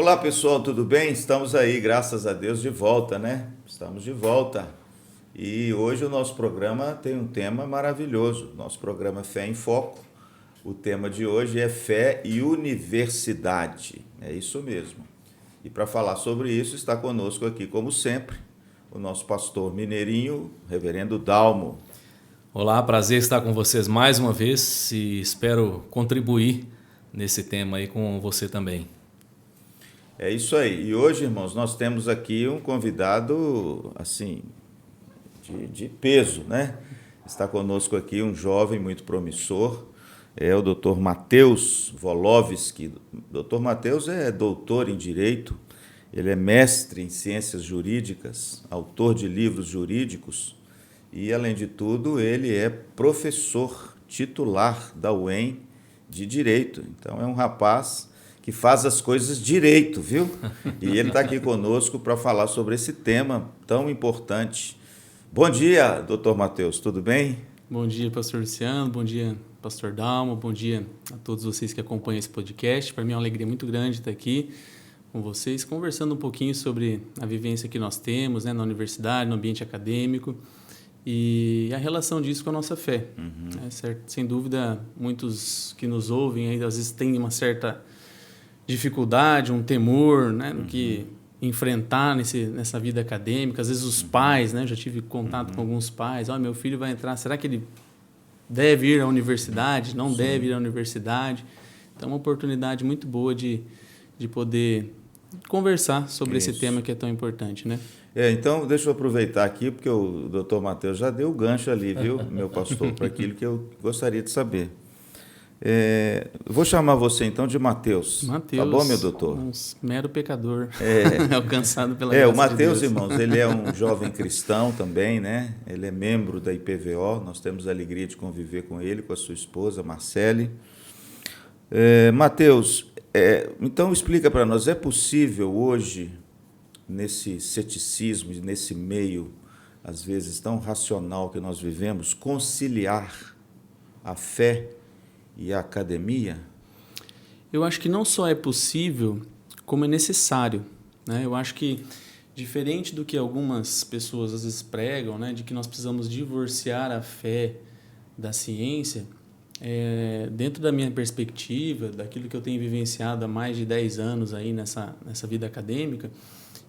Olá pessoal, tudo bem? Estamos aí, graças a Deus, de volta, né? Estamos de volta. E hoje o nosso programa tem um tema maravilhoso. Nosso programa Fé em Foco. O tema de hoje é Fé e Universidade. É isso mesmo. E para falar sobre isso, está conosco aqui, como sempre, o nosso pastor mineirinho, reverendo Dalmo. Olá, prazer estar com vocês mais uma vez e espero contribuir nesse tema aí com você também. É isso aí. E hoje, irmãos, nós temos aqui um convidado, assim, de peso, né? Está conosco aqui um jovem muito promissor, é o Dr. Matheus Volovski. Dr. Matheus é doutor em Direito, ele é mestre em Ciências Jurídicas, autor de livros jurídicos e, além de tudo, ele é professor titular da UEM de Direito. Então, é um rapaz que faz as coisas direito, viu? E ele está aqui conosco para falar sobre esse tema tão importante. Bom dia, doutor Matheus, tudo bem? Bom dia, pastor Luciano, bom dia, pastor Dalmo, bom dia a todos vocês que acompanham esse podcast. Para mim é uma alegria muito grande estar aqui com vocês, conversando um pouquinho sobre a vivência que nós temos, né, na universidade, no ambiente acadêmico e a relação disso com a nossa fé. Certo? Sem dúvida, muitos que nos ouvem ainda às vezes têm uma certa dificuldade, um temor, né, no que enfrentar nessa vida acadêmica. Às vezes os pais, né, já tive contato com alguns pais, meu filho vai entrar, será que ele deve ir à universidade? Não deve ir à universidade? Então é uma oportunidade muito boa de poder conversar sobre esse tema que é tão importante, né? Então, deixa eu aproveitar aqui, porque o doutor Matheus já deu o gancho ali, viu, meu pastor, para aquilo que eu gostaria de saber. Vou chamar você então de Matheus. Tá bom, meu doutor? Um mero pecador, alcançado pela graça o Matheus, de Deus. irmãos, ele é um jovem cristão também, né? Ele é membro da IPVO, nós temos a alegria de conviver com ele, com a sua esposa, Marcele. Matheus, então explica para nós, é possível hoje, nesse ceticismo, nesse meio, às vezes tão racional que nós vivemos, conciliar a fé e a academia? Eu acho que não só é possível, como é necessário, né? Eu acho que, diferente do que algumas pessoas às vezes pregam, né, de que nós precisamos divorciar a fé da ciência, dentro da minha perspectiva, daquilo que eu tenho vivenciado há mais de 10 anos aí nessa vida acadêmica,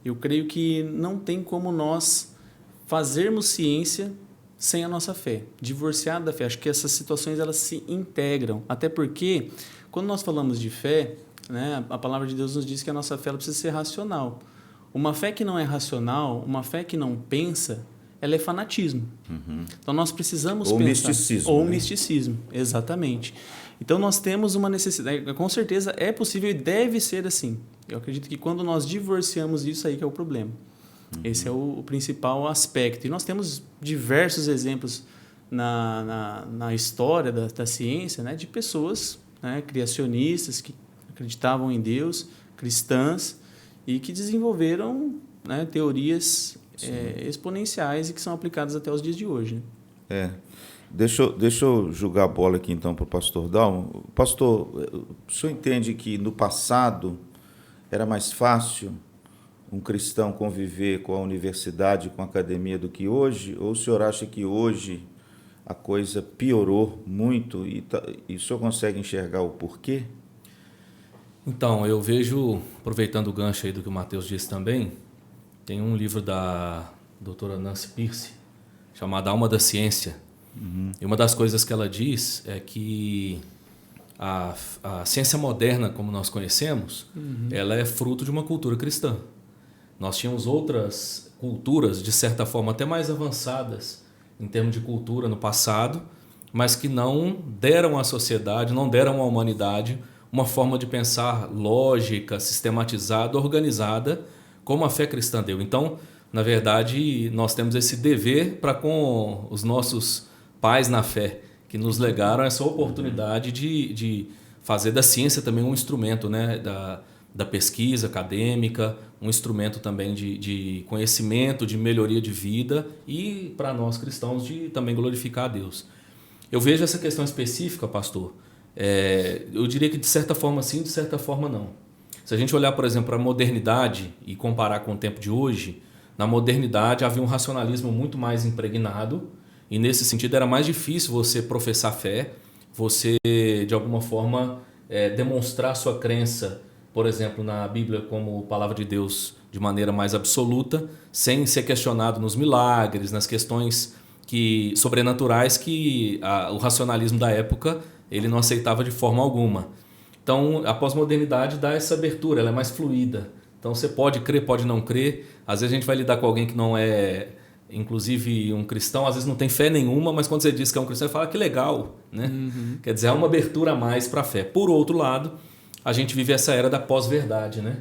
eu creio que não tem como nós fazermos ciência sem a nossa fé, divorciado da fé. Acho que essas situações elas se integram, até porque quando nós falamos de fé, né, a palavra de Deus nos diz que a nossa fé ela precisa ser racional. Uma fé que não é racional, uma fé que não pensa, ela é fanatismo. Então nós precisamos ou pensar... misticismo. Ou né? misticismo, exatamente. Então nós temos uma necessidade, com certeza é possível e deve ser assim. Eu acredito que quando nós divorciamos isso aí que é o problema. Esse é o principal aspecto. E nós temos diversos exemplos na história da ciência, né, de pessoas, né, criacionistas que acreditavam em Deus, cristãs, e que desenvolveram, né, teorias exponenciais e que são aplicadas até os dias de hoje. Né? Deixa eu jogar a bola aqui então para o pastor Dalmo. Pastor, o senhor entende que no passado era mais fácil um cristão conviver com a universidade, com a academia do que hoje? Ou o senhor acha que hoje a coisa piorou muito e o senhor consegue enxergar o porquê? Então, eu vejo, aproveitando o gancho aí do que o Matheus disse também, tem um livro da doutora Nancy Pearce, chamado Alma da Ciência. E uma das coisas que ela diz é que a ciência moderna, como nós conhecemos, ela é fruto de uma cultura cristã. Nós tínhamos outras culturas, de certa forma, até mais avançadas em termos de cultura no passado, mas que não deram à sociedade, não deram à humanidade uma forma de pensar lógica, sistematizada, organizada, como a fé cristã deu. Então, na verdade, nós temos esse dever para com os nossos pais na fé, que nos legaram essa oportunidade de fazer da ciência também um instrumento, né, da pesquisa acadêmica, um instrumento também de conhecimento, de melhoria de vida e, para nós cristãos, de também glorificar a Deus. Eu vejo essa questão específica, pastor, eu diria que de certa forma sim, de certa forma não. Se Se a gente olhar, por exemplo, para a modernidade e comparar com o tempo de hoje, na modernidade havia um racionalismo muito mais impregnado e nesse sentido era mais difícil você professar fé, você de alguma forma demonstrar sua crença, por exemplo, na Bíblia como palavra de Deus de maneira mais absoluta, sem ser questionado nos milagres, nas questões sobrenaturais que o racionalismo da época ele não aceitava de forma alguma. Então, a pós-modernidade dá essa abertura, ela é mais fluida. Então, você pode crer, pode não crer. Às vezes a gente vai lidar com alguém que não é, inclusive, um cristão, às vezes não tem fé nenhuma, mas quando você diz que é um cristão, ele fala que legal, né? Quer dizer, há uma abertura a mais para a fé. Por outro lado, a gente vive essa era da pós-verdade, né?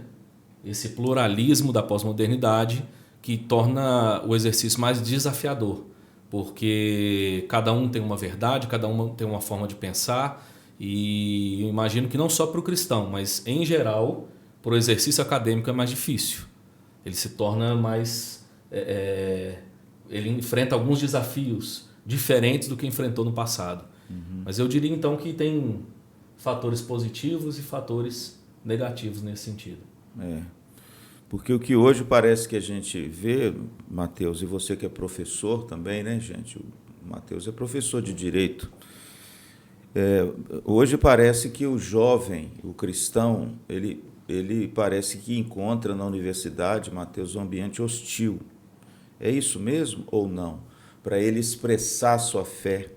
Esse pluralismo da pós-modernidade que torna o exercício mais desafiador, porque cada um tem uma verdade, cada um tem uma forma de pensar, e eu imagino que não só para o cristão, mas em geral, para o exercício acadêmico é mais difícil. Ele se torna mais... ele enfrenta alguns desafios diferentes do que enfrentou no passado. Mas eu diria então que tem fatores positivos e fatores negativos nesse sentido. Porque o que hoje parece que a gente vê, Mateus, e você que é professor também, né, gente? O Mateus é professor de Direito. Hoje parece que o jovem, o cristão, ele parece que encontra na universidade, Mateus, um ambiente hostil. É isso mesmo ou não? Para ele expressar sua fé,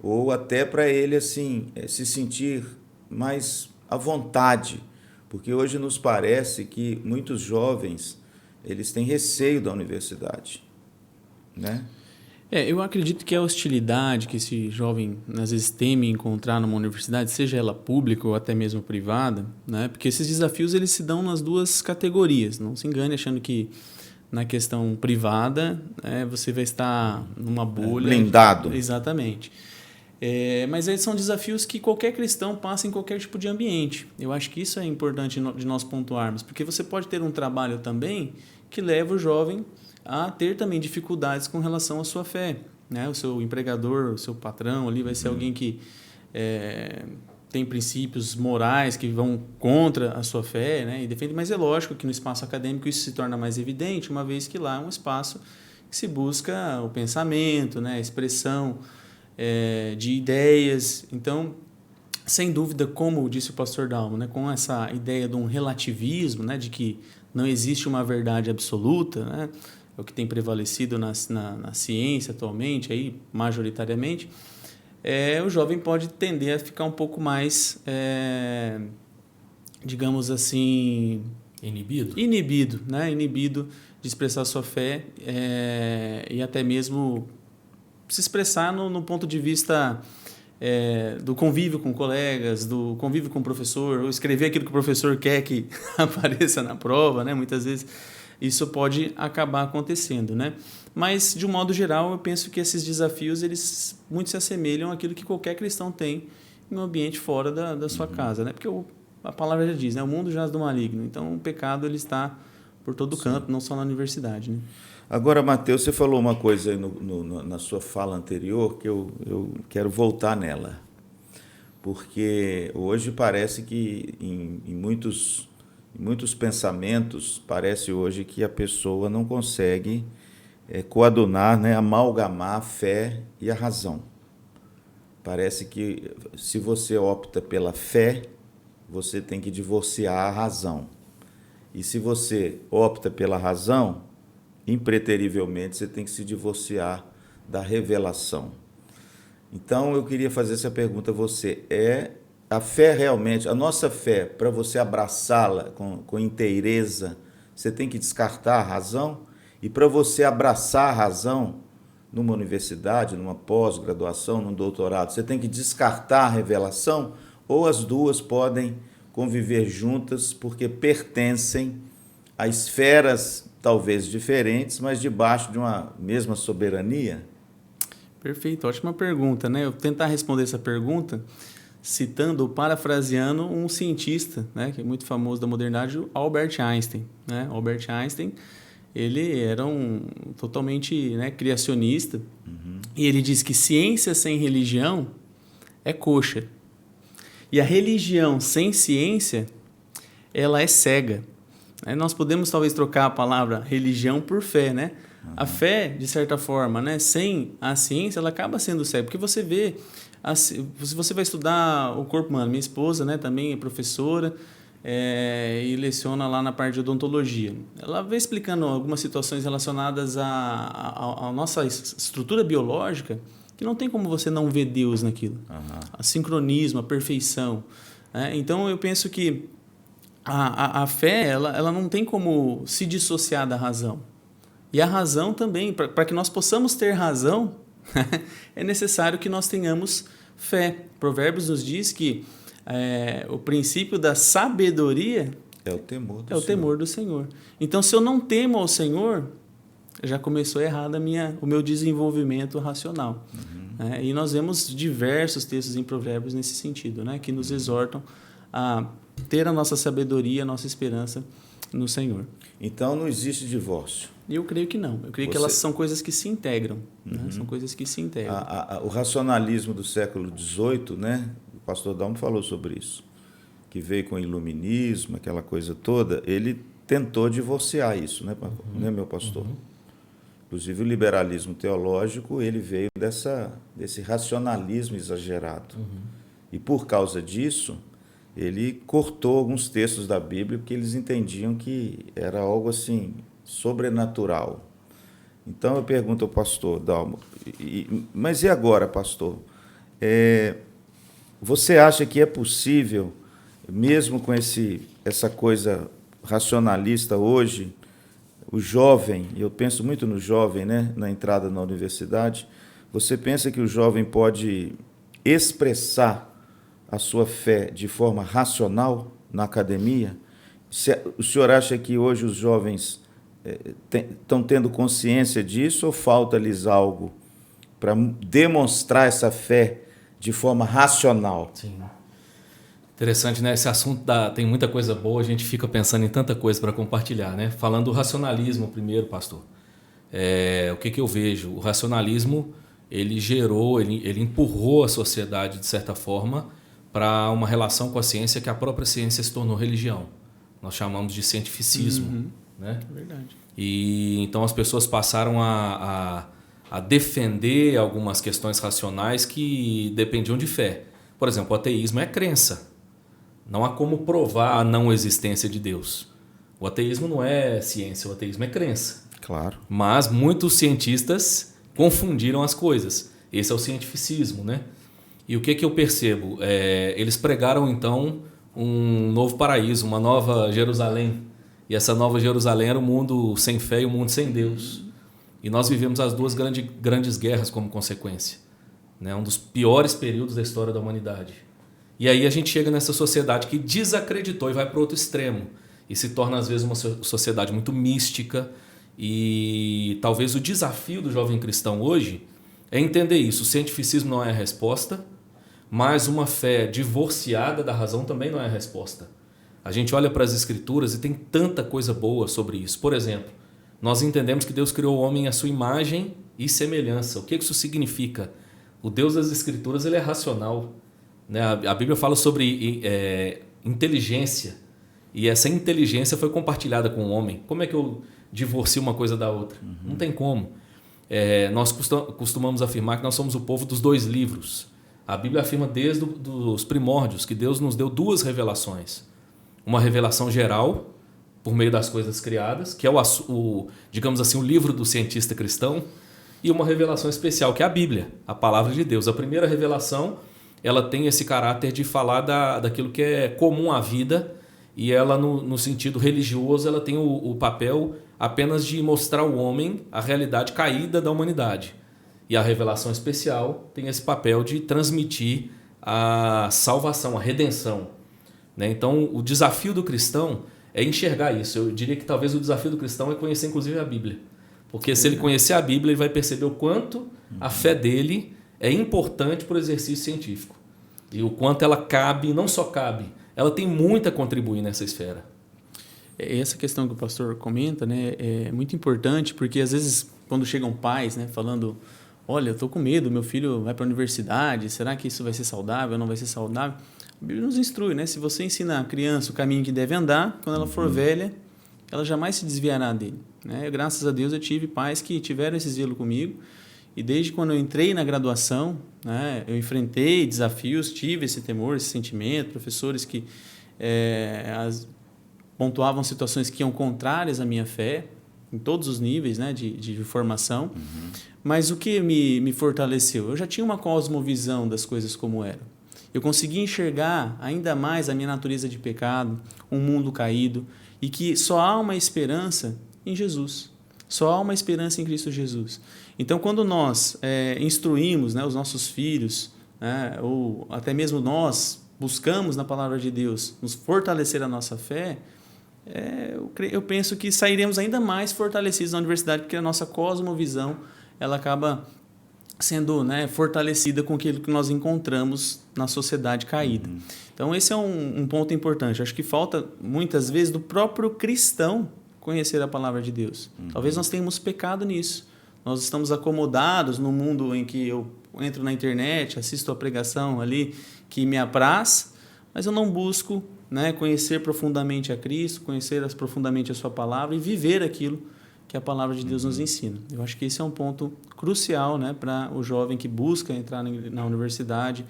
ou até para ele assim se sentir mais à vontade, porque hoje nos parece que muitos jovens eles têm receio da universidade, né? Eu acredito que a hostilidade que esse jovem às vezes teme encontrar numa universidade, seja ela pública ou até mesmo privada, né? Porque esses desafios eles se dão nas duas categorias. Não se engane achando que na questão privada você vai estar numa bolha. Blindado. Exatamente. Mas eles são desafios que qualquer cristão passa em qualquer tipo de ambiente. Eu acho que isso é importante de nós pontuarmos, porque você pode ter um trabalho também que leva o jovem a ter também dificuldades com relação à sua fé, né? O seu empregador, o seu patrão ali vai ser alguém que tem princípios morais que vão contra a sua fé, né? E defende, mas é lógico que no espaço acadêmico isso se torna mais evidente, uma vez que lá é um espaço que se busca o pensamento, né? A expressão de ideias. Então, sem dúvida, como disse o pastor Dalmo, né? Com essa ideia de um relativismo, né? De que não existe uma verdade absoluta, né? É o que tem prevalecido na ciência atualmente, aí, majoritariamente, o jovem pode tender a ficar um pouco mais, digamos assim... Inibido, né? Inibido de expressar sua fé e até mesmo se expressar no ponto de vista do convívio com colegas, do convívio com o professor, ou escrever aquilo que o professor quer que apareça na prova, né? Muitas vezes isso pode acabar acontecendo, né? Mas, de um modo geral, eu penso que esses desafios eles muito se assemelham àquilo que qualquer cristão tem em um ambiente fora da sua casa, né? Porque a palavra já diz, né? O mundo jaz do maligno. Então, o pecado ele está por todo canto, não só na universidade, né? Agora, Mateus, você falou uma coisa aí na sua fala anterior que eu quero voltar nela. Porque hoje parece que em muitos pensamentos, parece hoje que a pessoa não consegue coadunar, né, amalgamar a fé e a razão. Parece que se você opta pela fé, você tem que divorciar a razão. E se você opta pela razão, impreterivelmente você tem que se divorciar da revelação. Então eu queria fazer essa pergunta a você: a fé realmente, a nossa fé, para você abraçá-la com inteireza, você tem que descartar a razão? E para você abraçar a razão numa universidade, numa pós-graduação, num doutorado, você tem que descartar a revelação? Ou as duas podem conviver juntas porque pertencem a esferas talvez diferentes, mas debaixo de uma mesma soberania? Perfeito, ótima pergunta, né? Eu vou tentar responder essa pergunta citando ou parafraseando um cientista, né, que é muito famoso da modernidade, o Albert Einstein, né? Albert Einstein, ele era totalmente, né, criacionista, e ele diz que ciência sem religião é coxa. E a religião sem ciência ela é cega. Nós podemos talvez trocar a palavra religião por fé, né? A fé, de certa forma, né? Sem a ciência, ela acaba sendo cega. Porque você vê, se você vai estudar o corpo humano, minha esposa, né, também é professora, e leciona lá na parte de odontologia. Ela vem explicando algumas situações relacionadas à nossa estrutura biológica, que não tem como você não ver Deus naquilo. A sincronismo, a perfeição. Então, eu penso que a fé, ela não tem como se dissociar da razão. E a razão também, para que nós possamos ter razão, é necessário que nós tenhamos fé. Provérbios nos diz que o princípio da sabedoria é o temor do o temor do Senhor. Então, se eu não temo ao Senhor, já começou errado o meu desenvolvimento racional. E nós vemos diversos textos em Provérbios nesse sentido, né, que nos exortam a ter a nossa sabedoria, a nossa esperança no Senhor. Então, não existe divórcio? Eu creio que não. Eu creio que elas são coisas que se integram. Né? São coisas que se integram. O racionalismo do século XVIII, né? O pastor Dalmo falou sobre isso, que veio com o iluminismo, aquela coisa toda, ele tentou divorciar isso, né, meu pastor? Inclusive, o liberalismo teológico, ele veio desse racionalismo exagerado. E, por causa disso, ele cortou alguns textos da Bíblia, porque eles entendiam que era algo assim sobrenatural. Então, eu pergunto ao pastor Dalmo, mas e agora, pastor? Você acha que é possível, mesmo com essa coisa racionalista hoje, o jovem, eu penso muito no jovem, né, na entrada na universidade, você pensa que o jovem pode expressar a sua fé de forma racional na academia? O senhor acha que hoje os jovens estão tendo consciência disso ou falta-lhes algo para demonstrar essa fé de forma racional? Sim. Interessante, né? Esse assunto tem muita coisa boa, a gente fica pensando em tanta coisa para compartilhar, né? Falando do racionalismo primeiro, pastor. O que eu vejo? O racionalismo, ele empurrou a sociedade, de certa forma, para uma relação com a ciência que a própria ciência se tornou religião. Nós chamamos de cientificismo. Né? É verdade. E então as pessoas passaram a defender algumas questões racionais que dependiam de fé. Por exemplo, o ateísmo é crença. Não há como provar a não existência de Deus. O ateísmo não é ciência, o ateísmo é crença. Claro. Mas muitos cientistas confundiram as coisas. Esse é o cientificismo, né? E o que eu percebo? Eles pregaram, então, um novo paraíso, uma nova Jerusalém. E essa nova Jerusalém era o mundo sem fé e o mundo sem Deus. E nós vivemos as duas grandes guerras como consequência. Né? Um dos piores períodos da história da humanidade. E aí a gente chega nessa sociedade que desacreditou e vai para o outro extremo. E se torna, às vezes, uma sociedade muito mística. E talvez o desafio do jovem cristão hoje é entender isso. O cientificismo não é a resposta, mas uma fé divorciada da razão também não é a resposta. A gente olha para as Escrituras e tem tanta coisa boa sobre isso. Por exemplo, nós entendemos que Deus criou o homem à sua imagem e semelhança. O que isso significa? O Deus das Escrituras, ele é racional. Né? A Bíblia fala sobre inteligência. E essa inteligência foi compartilhada com o homem. Como é que eu divorcio uma coisa da outra? Não tem como. Nós costumamos afirmar que nós somos o povo dos dois livros. A Bíblia afirma desde os primórdios que Deus nos deu duas revelações. Uma revelação geral, por meio das coisas criadas, que é digamos assim, o livro do cientista cristão, e uma revelação especial, que é a Bíblia, a palavra de Deus. A primeira revelação, ela tem esse caráter de falar daquilo que é comum à vida, e ela, no sentido religioso, ela tem o papel apenas de mostrar ao homem a realidade caída da humanidade. E a revelação especial tem esse papel de transmitir a salvação, a redenção. Né? Então, o desafio do cristão é enxergar isso. Eu diria que talvez o desafio do cristão é conhecer, inclusive, a Bíblia. Porque se ele conhecer a Bíblia, ele vai perceber o quanto a fé dele é importante para o exercício científico. E o quanto ela cabe, não só cabe, ela tem muito a contribuir nessa esfera. Essa questão que o pastor comenta, né, é muito importante, porque às vezes quando chegam pais, né, falando, olha, eu estou com medo, meu filho vai para a universidade, será que isso vai ser saudável ou não vai ser saudável? A Bíblia nos instrui, né? Se você ensina a criança o caminho que deve andar, quando ela for velha, ela jamais se desviará dele, né? Graças a Deus eu tive pais que tiveram esse zelo comigo, e desde quando eu entrei na graduação, né, eu enfrentei desafios, tive esse temor, esse sentimento, professores que pontuavam situações que iam contrárias à minha fé, em todos os níveis, né, de formação. Mas o que me fortaleceu? Eu já tinha uma cosmovisão das coisas como eram. Eu consegui enxergar ainda mais a minha natureza de pecado, um mundo caído, e que só há uma esperança em Jesus. Só há uma esperança em Cristo Jesus. Então, quando nós instruímos, né, os nossos filhos, né, ou até mesmo nós buscamos na palavra de Deus nos fortalecer a nossa fé, eu penso que sairemos ainda mais fortalecidos na universidade, porque a nossa cosmovisão ela acaba sendo, né, fortalecida com aquilo que nós encontramos na sociedade caída. Então, esse é um ponto importante. Acho que falta, muitas vezes, do próprio cristão conhecer a palavra de Deus. Talvez nós tenhamos pecado nisso. Nós estamos acomodados no mundo em que eu entro na internet, assisto a pregação ali que me apraz, mas eu não busco, né, conhecer profundamente a Cristo, conhecer profundamente a sua palavra e viver aquilo que a palavra de Deus nos ensina. Eu acho que esse é um ponto crucial, né, para o jovem que busca entrar na universidade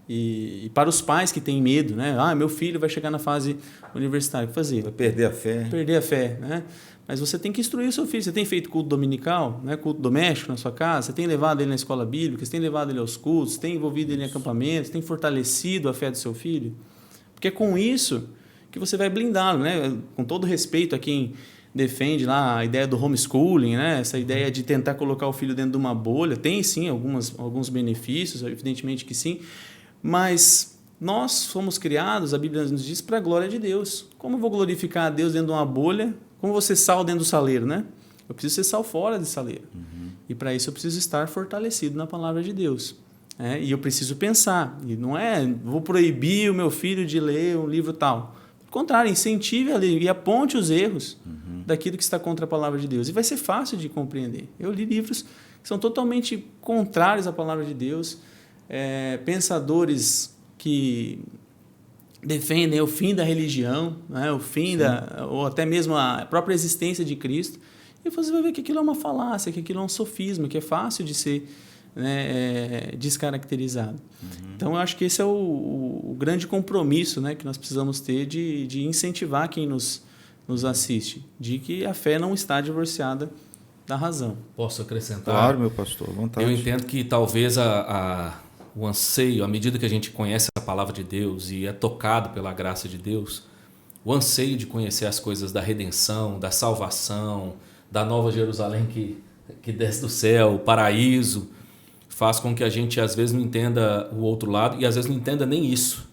e para os pais que têm medo, né? Meu filho vai chegar na fase universitária, o que fazer? Vai perder a fé. Perder a fé, né? Mas você tem que instruir o seu filho. Você tem feito culto dominical, né? Culto doméstico na sua casa? Você tem levado ele na escola bíblica? Você tem levado ele aos cultos? Você tem envolvido ele em acampamentos? Você tem fortalecido a fé do seu filho? Porque é com isso que você vai blindá-lo, né? Com todo respeito a quem defende lá a ideia do homeschooling, né? Essa ideia de tentar colocar o filho dentro de uma bolha. Tem, sim, alguns benefícios, evidentemente que sim, mas nós fomos criados, a Bíblia nos diz, para a glória de Deus. Como eu vou glorificar a Deus dentro de uma bolha? Como você sal dentro do saleiro, né? Eu preciso ser sal fora de saleiro. E para isso eu preciso estar fortalecido na palavra de Deus. E eu preciso pensar. E não vou proibir o meu filho de ler um livro tal. Ao contrário, incentive a ler e aponte os erros daquilo que está contra a palavra de Deus. E vai ser fácil de compreender. Eu li livros que são totalmente contrários à palavra de Deus, pensadores que defendem o fim da religião, né, o fim ou até mesmo a própria existência de Cristo, e você vai ver que aquilo é uma falácia, que aquilo é um sofisma, que é fácil de ser, né, descaracterizado. Então, eu acho que esse é o grande compromisso, né, que nós precisamos ter de incentivar quem nos assiste, de que a fé não está divorciada da razão. Posso acrescentar? Claro, meu pastor, à vontade. Eu entendo que talvez o anseio, à medida que a gente conhece a palavra de Deus e é tocado pela graça de Deus, o anseio de conhecer as coisas da redenção, da salvação, da nova Jerusalém que desce do céu, o paraíso, faz com que a gente às vezes não entenda o outro lado e às vezes não entenda nem isso.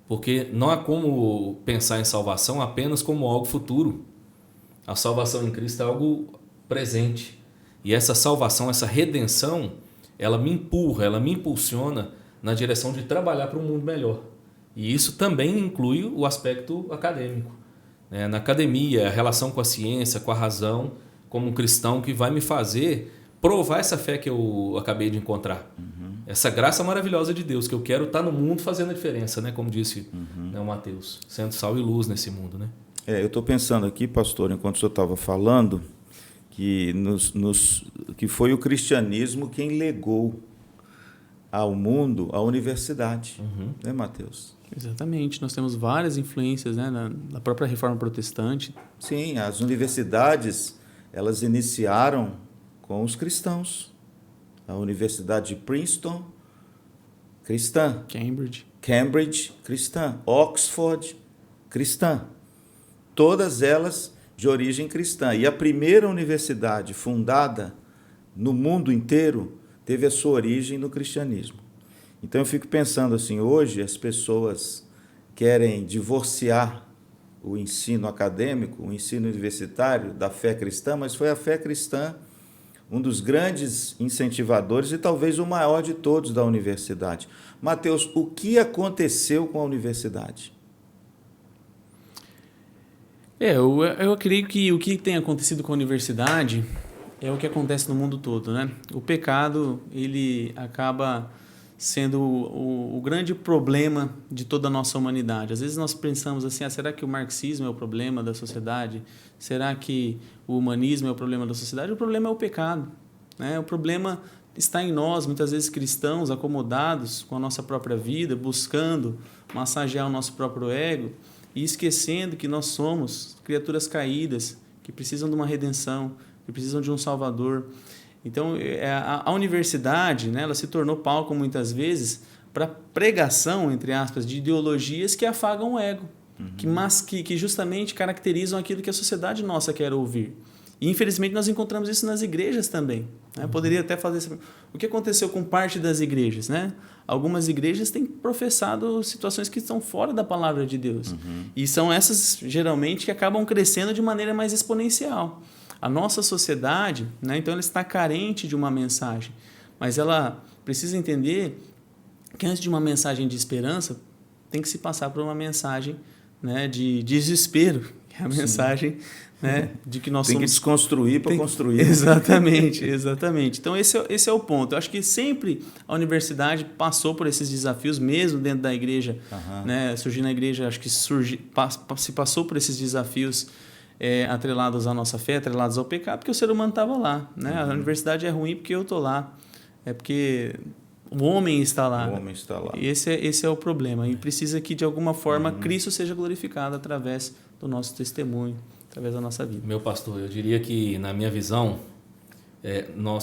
Porque não há como pensar em salvação apenas como algo futuro. A salvação em Cristo é algo presente. E essa salvação, essa redenção, ela me empurra, ela me impulsiona na direção de trabalhar para um mundo melhor. E isso também inclui o aspecto acadêmico. Na academia, a relação com a ciência, com a razão, como um cristão que vai me fazer provar essa fé que eu acabei de encontrar. Essa graça maravilhosa de Deus, que eu quero estar no mundo fazendo a diferença, né? Como disse, né, o Mateus, sendo sal e luz nesse mundo, né? Eu estou pensando aqui, pastor, enquanto o senhor estava falando, que que foi o cristianismo quem legou ao mundo a universidade, né, Mateus? Exatamente, nós temos várias influências, né, na própria reforma protestante. Sim, as universidades, elas iniciaram com os cristãos. A Universidade de Princeton, cristã. Cambridge, cristã. Oxford, cristã. Todas elas de origem cristã. E a primeira universidade fundada no mundo inteiro teve a sua origem no cristianismo. Então eu fico pensando assim, hoje as pessoas querem divorciar o ensino acadêmico, o ensino universitário da fé cristã, mas foi a fé cristã um dos grandes incentivadores e talvez o maior de todos da universidade. Mateus, o que aconteceu com a universidade? Eu acredito que o que tem acontecido com a universidade é o que acontece no mundo todo, né? O pecado, ele acaba sendo o grande problema de toda a nossa humanidade. Às vezes nós pensamos assim, será que o marxismo é o problema da sociedade? Será que o humanismo é o problema da sociedade? O problema é o pecado, né? O problema está em nós, muitas vezes cristãos, acomodados com a nossa própria vida, buscando massagear o nosso próprio ego e esquecendo que nós somos criaturas caídas, que precisam de uma redenção, que precisam de um Salvador. Então, a universidade, né, ela se tornou palco muitas vezes para pregação, entre aspas, de ideologias que afagam o ego, que justamente caracterizam aquilo que a sociedade nossa quer ouvir. E, infelizmente, nós encontramos isso nas igrejas também, né? Poderia até fazer... O que aconteceu com parte das igrejas, né? Algumas igrejas têm professado situações que estão fora da palavra de Deus. E são essas, geralmente, que acabam crescendo de maneira mais exponencial. A nossa sociedade, né, então, ela está carente de uma mensagem, mas ela precisa entender que antes de uma mensagem de esperança, tem que se passar por uma mensagem, né, de desespero, que é a mensagem, né, de que nós tem somos... que desconstruir para construir. Exatamente, exatamente. Então, esse é o ponto. Eu acho que sempre a universidade passou por esses desafios, mesmo dentro da igreja, né, surgindo na igreja, acho que se passou por esses desafios atrelados à nossa fé, atrelados ao pecado, porque o ser humano estava lá, né? A universidade é ruim porque eu estou lá, é porque o homem está lá. O homem está lá. E esse é o problema. E precisa que, de alguma forma, Cristo seja glorificado através do nosso testemunho, através da nossa vida. Meu pastor, eu diria que, na minha visão,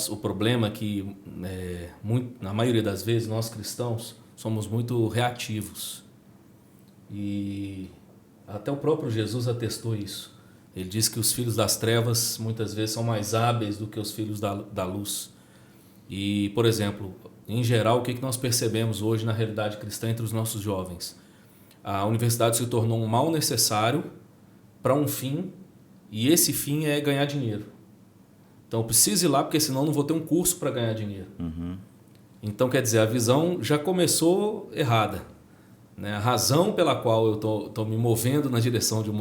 o problema é que, na maioria das vezes, nós cristãos somos muito reativos. E até o próprio Jesus atestou isso. Ele diz que os filhos das trevas muitas vezes são mais hábeis do que os filhos da luz. E, por exemplo, em geral, o que nós percebemos hoje na realidade cristã entre os nossos jovens? A universidade se tornou um mal necessário para um fim, e esse fim é ganhar dinheiro. Então, eu preciso ir lá, porque senão eu não vou ter um curso para ganhar dinheiro. Então, quer dizer, a visão já começou errada, né? A razão pela qual eu estou me movendo na direção de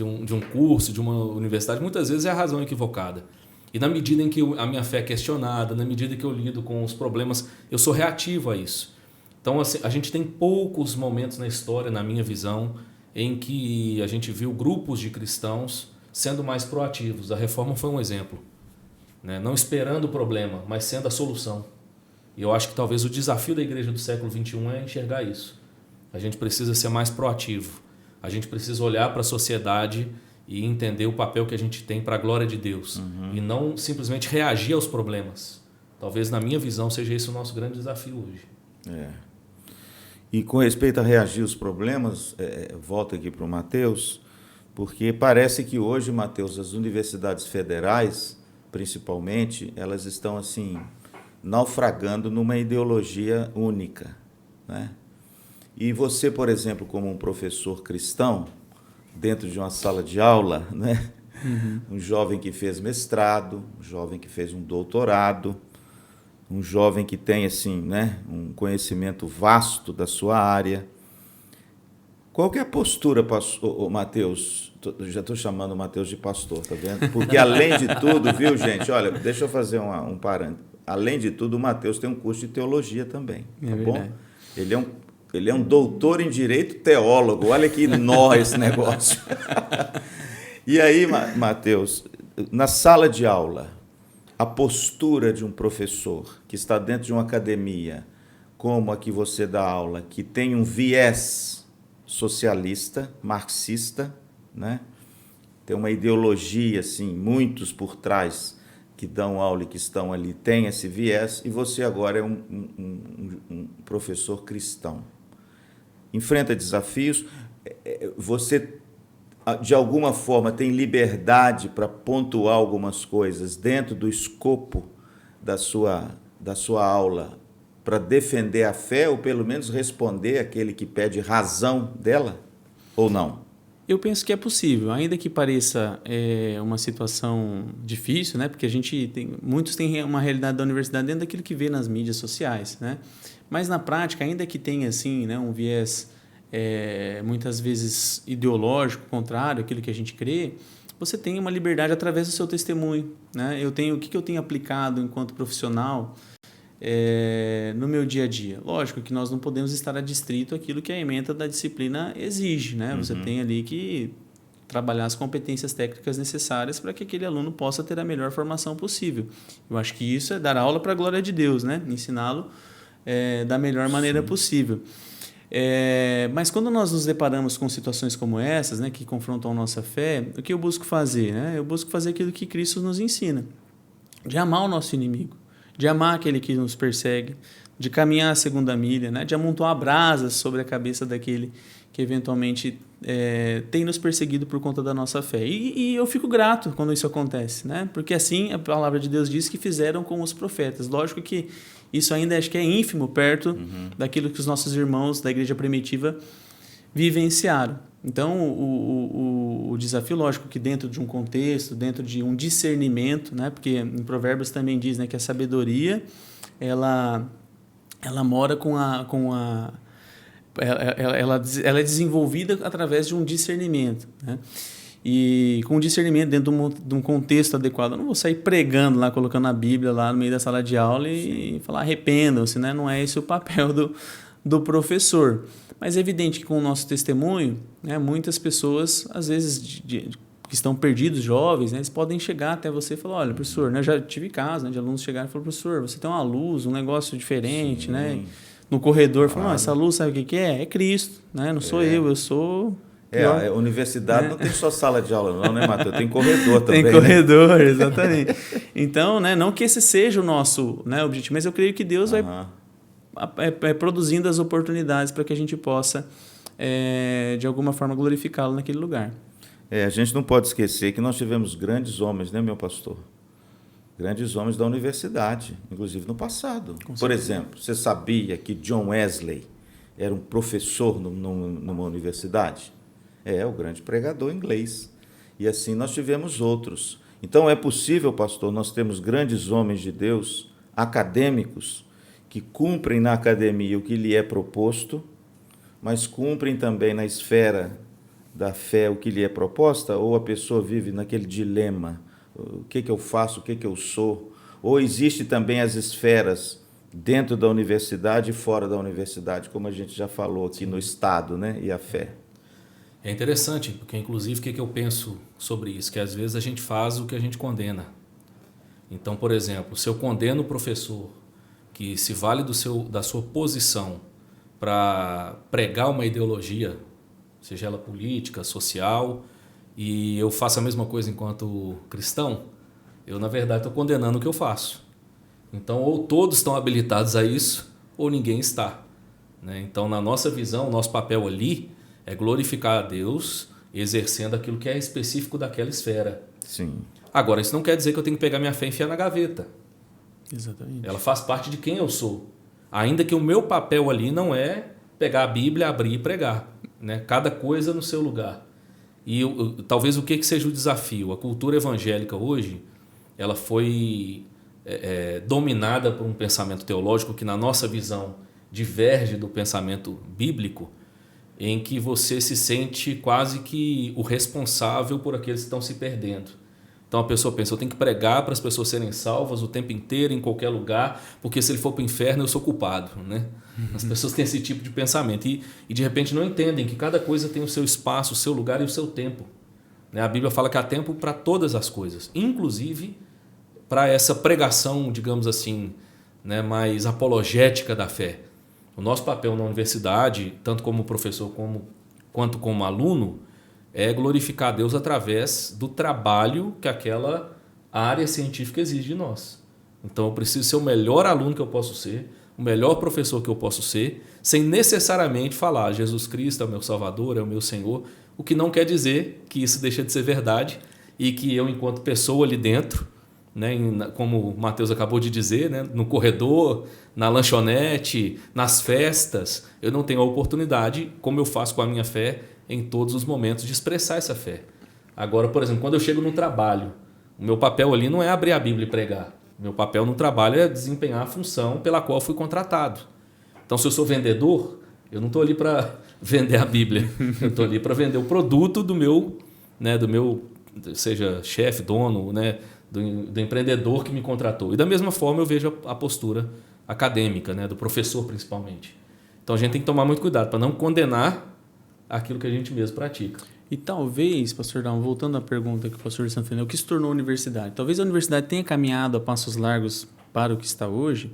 um curso, de uma universidade, muitas vezes é a razão equivocada. E na medida em que a minha fé é questionada, na medida que eu lido com os problemas, eu sou reativo a isso. Então, assim, a gente tem poucos momentos na história, na minha visão, em que a gente viu grupos de cristãos sendo mais proativos. A reforma foi um exemplo, né? Não esperando o problema, mas sendo a solução. E eu acho que talvez o desafio da igreja do século XXI é enxergar isso. A gente precisa ser mais proativo. A gente precisa olhar para a sociedade e entender o papel que a gente tem para a glória de Deus. E não simplesmente reagir aos problemas. Talvez, na minha visão, seja esse o nosso grande desafio hoje. E com respeito a reagir aos problemas, volto aqui para o Matheus, porque parece que hoje, Matheus, as universidades federais, principalmente, elas estão assim naufragando numa ideologia única, né? E você, por exemplo, como um professor cristão, dentro de uma sala de aula, né? Um jovem que fez mestrado, um jovem que fez um doutorado, um jovem que tem assim, né, um conhecimento vasto da sua área. Qual que é a postura, Matheus? Já estou chamando o Matheus de pastor, tá vendo? Porque além de tudo, viu, gente? Olha, deixa eu fazer um parâmetro. Além de tudo, o Matheus tem um curso de teologia também, tá bom? Ele é um doutor em direito teólogo. Olha que nó esse negócio. E aí, Matheus, na sala de aula, a postura de um professor que está dentro de uma academia, como a que você dá aula, que tem um viés socialista, marxista, né? Tem uma ideologia, assim, muitos por trás que dão aula e que estão ali têm esse viés, e você agora é um professor cristão. Enfrenta desafios, você, de alguma forma, tem liberdade para pontuar algumas coisas dentro do escopo da sua aula para defender a fé, ou pelo menos responder aquele que pede razão dela, ou não? Eu penso que é possível, ainda que pareça uma situação difícil, né? Porque muitos têm uma realidade da universidade dentro daquilo que vê nas mídias sociais, né? Mas na prática, ainda que tenha assim, né, um viés muitas vezes ideológico, contrário àquilo que a gente crê, você tem uma liberdade através do seu testemunho, né? O que eu tenho aplicado enquanto profissional no meu dia a dia? Lógico que nós não podemos estar adstrito àquilo que a ementa da disciplina exige, né? Você tem ali que trabalhar as competências técnicas necessárias para que aquele aluno possa ter a melhor formação possível. Eu acho que isso é dar aula para a glória de Deus, né? Ensiná-lo da melhor maneira possível. Mas quando nós nos deparamos com situações como essas, né, que confrontam a nossa fé, o que eu busco fazer? Né? Eu busco fazer aquilo que Cristo nos ensina, de amar o nosso inimigo, de amar aquele que nos persegue, de caminhar a segunda milha, né, de amontoar brasas sobre a cabeça daquele que eventualmente tem nos perseguido por conta da nossa fé. E eu fico grato quando isso acontece, né? Porque assim a palavra de Deus diz que fizeram com os profetas. Lógico que isso ainda acho que é ínfimo perto daquilo que os nossos irmãos da igreja primitiva vivenciaram. Então, o desafio, lógico, que dentro de um contexto, dentro de um discernimento, né? Porque em Provérbios também diz, né, que a sabedoria ela mora ela é desenvolvida através de um discernimento, né? E com discernimento dentro de um contexto adequado. Eu não vou sair pregando lá, colocando a Bíblia lá no meio da sala de aula e falar arrependam-se, né? Não é esse o papel do professor. Mas é evidente que com o nosso testemunho, né, muitas pessoas, às vezes, que estão perdidos, jovens, né, eles podem chegar até você e falar, olha, professor, né, eu já tive casos, né, de alunos chegarem e falar, professor, você tem uma luz, um negócio diferente, né? No corredor, falam, essa luz sabe o que é? É Cristo, né? Não sou eu sou... A universidade não tem só sala de aula não, né, Matheus? Tem corredor também. Tem corredor, né? Exatamente. Então, né, não que esse seja o nosso, né, objetivo, mas eu creio que Deus vai produzindo as oportunidades para que a gente possa, de alguma forma, glorificá-lo naquele lugar. A gente não pode esquecer que nós tivemos grandes homens, né, meu pastor? Grandes homens da universidade, inclusive no passado. Por exemplo, você sabia que John Wesley era um professor numa universidade? O grande pregador inglês. E assim nós tivemos outros. Então é possível, pastor, nós temos grandes homens de Deus, acadêmicos, que cumprem na academia o que lhe é proposto, mas cumprem também na esfera da fé o que lhe é proposta, ou a pessoa vive naquele dilema, o que eu faço, o que eu sou, ou existe também as esferas dentro da universidade e fora da universidade, como a gente já falou aqui no Estado, né, e a fé. É interessante, porque inclusive o que eu penso sobre isso, que às vezes a gente faz o que a gente condena. Então, por exemplo, se eu condeno o professor que se vale da sua posição para pregar uma ideologia, seja ela política, social, e eu faço a mesma coisa enquanto cristão, eu, na verdade, estou condenando o que eu faço. Então, ou todos estão habilitados a isso, ou ninguém está, né? Então, na nossa visão, o nosso papel ali é glorificar a Deus, exercendo aquilo que é específico daquela esfera. Sim. Agora, isso não quer dizer que eu tenho que pegar minha fé e enfiar na gaveta. Exatamente. Ela faz parte de quem eu sou. Ainda que o meu papel ali não é pegar a Bíblia, abrir e pregar, né? Cada coisa no seu lugar. E talvez o que seja o desafio? A cultura evangélica hoje, ela foi dominada por um pensamento teológico que, na nossa visão, diverge do pensamento bíblico, em que você se sente quase que o responsável por aqueles que estão se perdendo. Então a pessoa pensa, eu tenho que pregar para as pessoas serem salvas o tempo inteiro, em qualquer lugar, porque se ele for para o inferno eu sou culpado, né? As pessoas têm esse tipo de pensamento e de repente não entendem que cada coisa tem o seu espaço, o seu lugar e o seu tempo, né? A Bíblia fala que há tempo para todas as coisas, inclusive para essa pregação, digamos assim, né, mais apologética da fé. O nosso papel na universidade, tanto como professor quanto como aluno, é glorificar a Deus através do trabalho que aquela área científica exige de nós. Então eu preciso ser o melhor aluno que eu posso ser, o melhor professor que eu posso ser, sem necessariamente falar Jesus Cristo é o meu Salvador, é o meu Senhor, o que não quer dizer que isso deixa de ser verdade e que eu, enquanto pessoa ali dentro, né, como o Matheus acabou de dizer, né, no corredor, na lanchonete, nas festas, eu não tenho a oportunidade, como eu faço com a minha fé, em todos os momentos, de expressar essa fé. Agora, por exemplo, quando eu chego no trabalho, o meu papel ali não é abrir a Bíblia e pregar. O meu papel no trabalho é desempenhar a função pela qual fui contratado. Então, se eu sou vendedor, eu não estou ali para vender a Bíblia. Eu estou ali para vender o produto do meu, seja chefe, dono, né, do empreendedor que me contratou. E da mesma forma eu vejo a postura acadêmica, né, do professor principalmente. Então a gente tem que tomar muito cuidado para não condenar aquilo que a gente mesmo pratica. E talvez, pastor Dalmo, voltando à pergunta que o pastor Sanfilão, o que se tornou a universidade? Talvez a universidade tenha caminhado a passos largos para o que está hoje,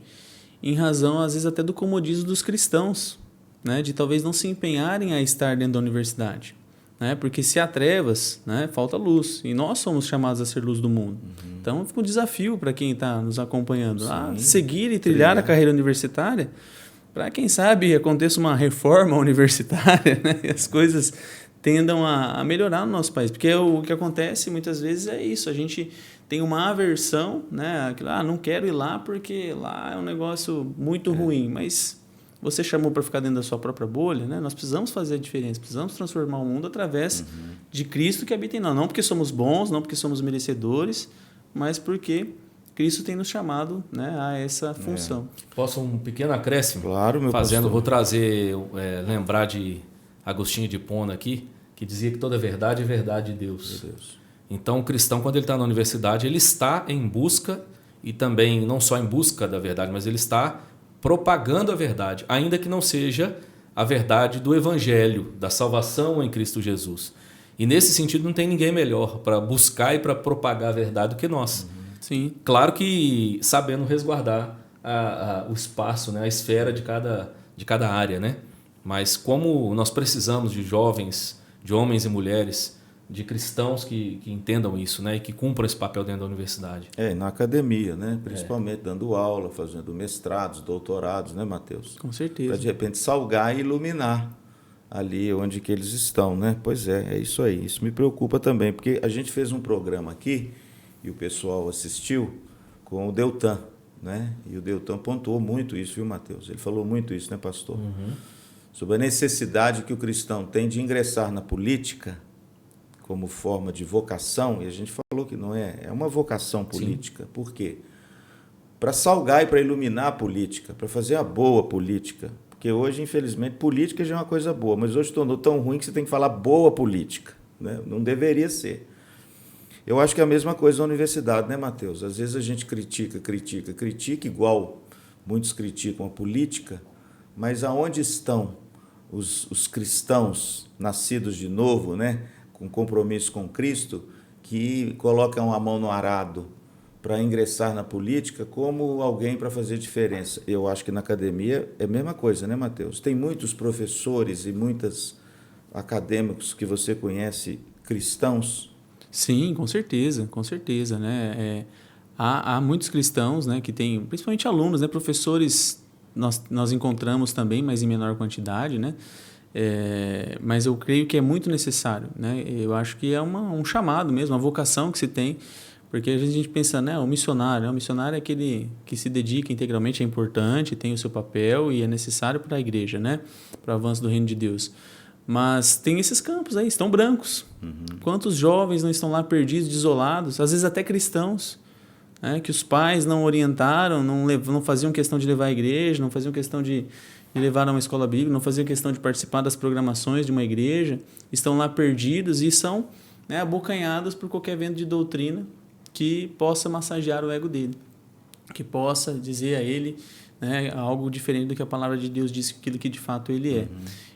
em razão, às vezes, até do comodismo dos cristãos, né? De talvez não se empenharem a estar dentro da universidade. Né? Porque se há trevas, né? Falta luz. E nós somos chamados a ser luz do mundo. Então fica um desafio para quem está nos acompanhando a seguir e trilhar a carreira universitária, para quem sabe aconteça uma reforma universitária, né? E as coisas tendam a melhorar no nosso país. Porque o que acontece muitas vezes é isso, a gente tem uma aversão, né? Não quero ir lá porque lá é um negócio muito ruim, mas você chamou para ficar dentro da sua própria bolha, né? Nós precisamos fazer a diferença, precisamos transformar o mundo através de Cristo que habita em nós. Não porque somos bons, não porque somos merecedores, mas porque Cristo tem nos chamado, né, a essa função. Posso um pequeno acréscimo? Claro, meu pastor. Vou trazer, lembrar de Agostinho de Hipona aqui, que dizia que toda verdade é verdade de Deus. Então, o cristão, quando ele está na universidade, ele está em busca, e também não só em busca da verdade, mas ele está propagando a verdade, ainda que não seja a verdade do Evangelho, da salvação em Cristo Jesus. E nesse sentido, não tem ninguém melhor para buscar e para propagar a verdade do que nós. Sim. Claro que sabendo resguardar o espaço, né, a esfera de cada área, né? Mas como nós precisamos de jovens, de homens e mulheres, de cristãos que entendam isso, né, e que cumpram esse papel dentro da universidade. Na academia, né? Principalmente dando aula, fazendo mestrados, doutorados, né, Mateus? Com certeza. Para de repente salgar e iluminar ali onde que eles estão, né? Pois é isso aí. Isso me preocupa também, porque a gente fez um programa aqui e o pessoal assistiu com o Deltan, né? E o Deltan pontuou muito isso, viu, Mateus? Ele falou muito isso, né, pastor? Sobre a necessidade que o cristão tem de ingressar na política como forma de vocação, e a gente falou que não é uma vocação política. Sim. Por quê? Para salgar e para iluminar a política, para fazer a boa política. Porque hoje, infelizmente, política já é uma coisa boa, mas hoje tornou tão ruim que você tem que falar boa política, né? Não deveria ser. Eu acho que é a mesma coisa na universidade, né, Mateus? Às vezes a gente critica, igual muitos criticam a política, mas aonde estão os cristãos nascidos de novo, né, com compromisso com Cristo, que colocam a mão no arado para ingressar na política como alguém para fazer diferença? Eu acho que na academia é a mesma coisa, né, Mateus? Tem muitos professores e muitos acadêmicos que você conhece cristãos. Sim, com certeza, né? Há muitos cristãos, né, que têm, principalmente alunos, né, professores nós encontramos também, mas em menor quantidade, né? Mas eu creio que é muito necessário, né? Eu acho que é um chamado mesmo, uma vocação que se tem, porque às vezes a gente pensa, né, o missionário é aquele que se dedica integralmente, é importante, tem o seu papel e é necessário para a igreja, né? Para o avanço do reino de Deus. Mas tem esses campos aí, estão brancos. Quantos jovens não estão lá perdidos, isolados, às vezes até cristãos, né, que os pais não orientaram, não faziam questão de levar à igreja, não faziam questão de levar a uma escola bíblica, não faziam questão de participar das programações de uma igreja, estão lá perdidos e são, né, abocanhados por qualquer vento de doutrina que possa massagear o ego dele, que possa dizer a ele, né, algo diferente do que a palavra de Deus diz, aquilo que de fato ele é.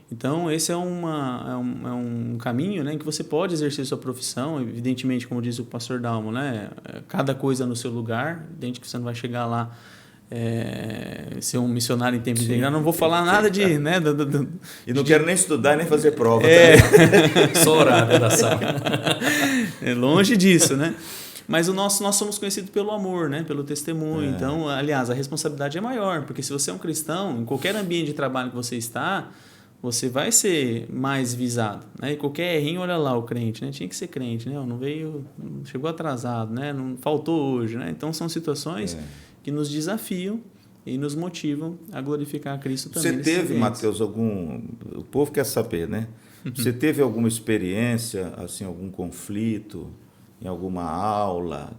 Então, esse é um caminho, né, em que você pode exercer sua profissão, evidentemente, como diz o pastor Dalmo, né, cada coisa no seu lugar, evidente que você não vai chegar lá ser um missionário em tempo integral. Não vou falar nada de... Né, e não quero nem estudar, nem fazer prova. Só orar dentro da sala. É longe disso, né? Mas nós somos conhecidos pelo amor, né? Pelo testemunho. Então, aliás, a responsabilidade é maior, porque se você é um cristão, em qualquer ambiente de trabalho que você está, você vai ser mais visado, né? E qualquer errinho, olha lá o crente, né? Tinha que ser crente, né? Não veio, chegou atrasado, né? Não faltou hoje, né? Então são situações que nos desafiam e nos motivam a glorificar a Cristo também. Você teve, Mateus, o povo quer saber, né? Você teve alguma experiência, assim, algum conflito em alguma aula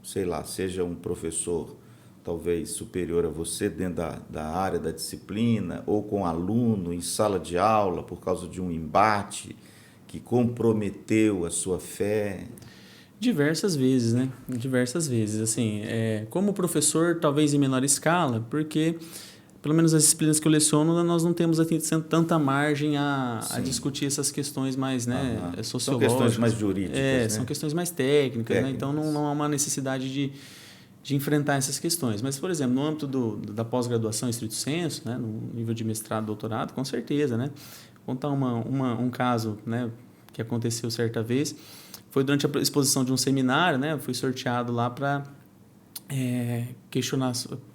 sei lá, seja um professor talvez superior a você dentro da área da disciplina, ou com aluno em sala de aula por causa de um embate que comprometeu a sua fé? Diversas vezes, né? Diversas vezes. Assim, como professor, talvez em menor escala, porque, pelo menos as disciplinas que eu leciono, nós não temos tanta margem a discutir essas questões mais, né, sociológicas. São questões mais jurídicas, né? São questões mais técnicas. Né? Então não há uma necessidade de enfrentar essas questões. Mas, por exemplo, no âmbito da pós-graduação em estrito senso, né, no nível de mestrado, doutorado, com certeza, né? Vou contar um caso, né, que aconteceu certa vez. Foi durante a exposição de um seminário, né? Eu fui sorteado lá para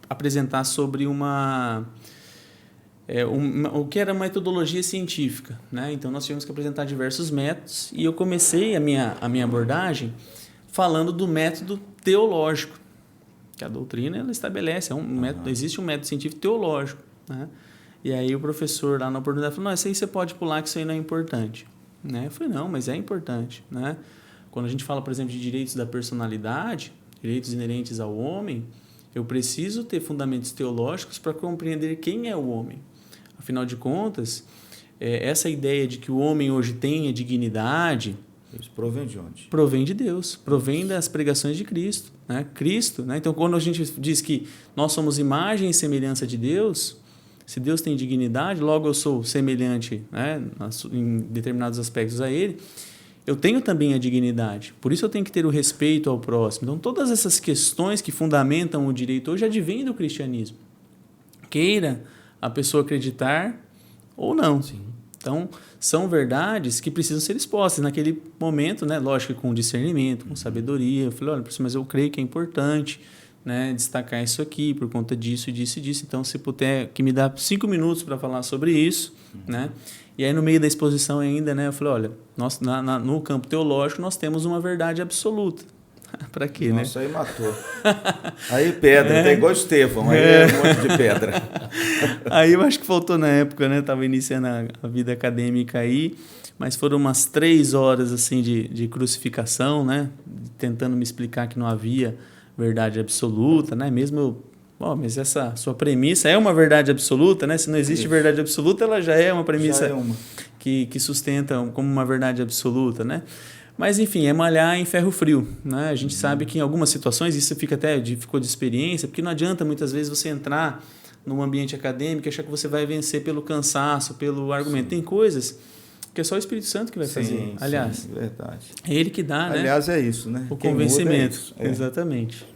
apresentar sobre o que era metodologia científica, né? Então, nós tivemos que apresentar diversos métodos e eu comecei a minha abordagem falando do método teológico, que a doutrina ela estabelece. Existe um método científico teológico, né? E aí o professor lá na oportunidade falou, não, isso aí você pode pular, que isso aí não é importante. Né? Eu falei, não, mas é importante, né? Quando a gente fala, por exemplo, de direitos da personalidade, direitos inerentes ao homem, eu preciso ter fundamentos teológicos para compreender quem é o homem. Afinal de contas, essa ideia de que o homem hoje tenha dignidade... Isso provém de onde? Provém de Deus, provém das pregações de Cristo. Né? Cristo, né? Então, quando a gente diz que nós somos imagem e semelhança de Deus, se Deus tem dignidade, logo eu sou semelhante, né, em determinados aspectos a Ele, eu tenho também a dignidade. Por isso eu tenho que ter o respeito ao próximo. Então, todas essas questões que fundamentam o direito hoje advêm do cristianismo. Queira a pessoa acreditar ou não. Sim. Então, são verdades que precisam ser expostas. Naquele momento, né, lógico, com discernimento, com sabedoria, eu falei, olha, mas eu creio que é importante, né, destacar isso aqui por conta disso, disso e disso. Então, se puder, que me dá 5 minutos para falar sobre isso, né? E aí, no meio da exposição ainda, né, eu falei, olha, nós, no campo teológico, nós temos uma verdade absoluta. Para quê, né? Nossa, aí matou. Aí pedra, tá igual Estevão, aí é um monte de pedra. Aí eu acho que faltou na época, né? Estava iniciando a vida acadêmica aí, mas foram umas 3 horas assim de crucificação, né? Tentando me explicar que não havia verdade absoluta, né? Mesmo mas essa sua premissa é uma verdade absoluta, né? Se não existe verdade absoluta, ela já é uma premissa que sustenta como uma verdade absoluta, né? Mas, enfim, é malhar em ferro frio, né? A gente sabe que em algumas situações, isso ficou de experiência, porque não adianta muitas vezes você entrar num ambiente acadêmico e achar que você vai vencer pelo cansaço, pelo argumento. Sim. Tem coisas que é só o Espírito Santo que vai fazer. Aliás, sim, verdade. É ele que dá, aliás, né? É isso, né? O convencimento. Exatamente.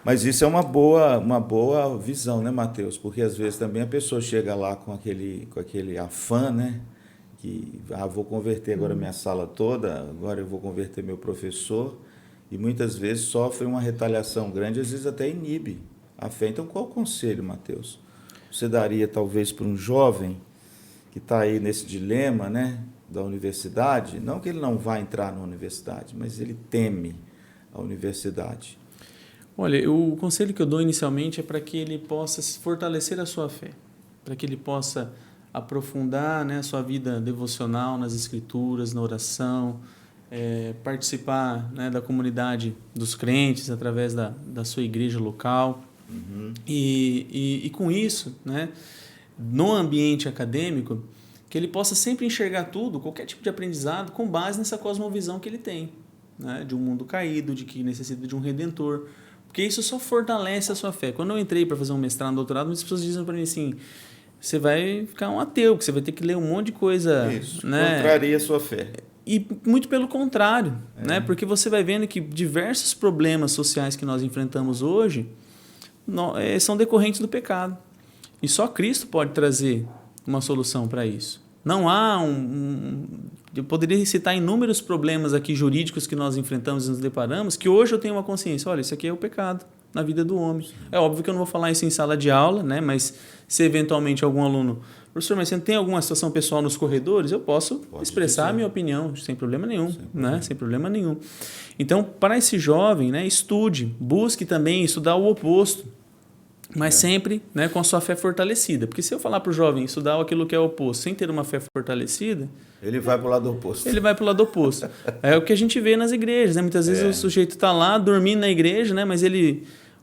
Mas isso é uma boa visão, né, Mateus? Porque às vezes também a pessoa chega lá com aquele afã, né? Que vou converter agora minha sala toda, agora eu vou converter meu professor, e muitas vezes sofre uma retaliação grande, às vezes até inibe a fé. Então, qual o conselho, Mateus, você daria talvez para um jovem que está aí nesse dilema, né, da universidade? Não que ele não vá entrar na universidade, mas ele teme a universidade. Olha, o conselho que eu dou inicialmente é para que ele possa fortalecer a sua fé, para que ele possa aprofundar, né, a sua vida devocional nas escrituras, na oração, participar, né, da comunidade dos crentes através da sua igreja local. Uhum. E com isso, né, no ambiente acadêmico, que ele possa sempre enxergar tudo, qualquer tipo de aprendizado, com base nessa cosmovisão que ele tem, né, de um mundo caído, de que necessita de um redentor, porque isso só fortalece a sua fé. Quando eu entrei para fazer um mestrado, um doutorado, muitas pessoas dizem para mim assim, você vai ficar um ateu, porque você vai ter que ler um monte de coisa. Isso, né? Contraria a sua fé. E muito pelo contrário, né? Porque você vai vendo que diversos problemas sociais que nós enfrentamos hoje são decorrentes do pecado. E só Cristo pode trazer uma solução para isso. Não há eu poderia citar inúmeros problemas aqui jurídicos que nós enfrentamos e nos deparamos, que hoje eu tenho uma consciência, olha, isso aqui é o pecado na vida do homem. É óbvio que eu não vou falar isso em sala de aula, né? Mas se eventualmente algum aluno... Professor, mas você tem alguma situação pessoal nos corredores? Eu posso expressar a minha opinião, sem problema nenhum. Sem problema nenhum. Então, para esse jovem, né, estude, busque também estudar o oposto, mas sempre, né, com a sua fé fortalecida. Porque se eu falar para o jovem estudar aquilo que é o oposto, sem ter uma fé fortalecida... Ele vai para o lado oposto. Ele vai para o lado oposto. É o que a gente vê nas igrejas, né? Muitas vezes o sujeito está lá, dormindo na igreja, né? Mas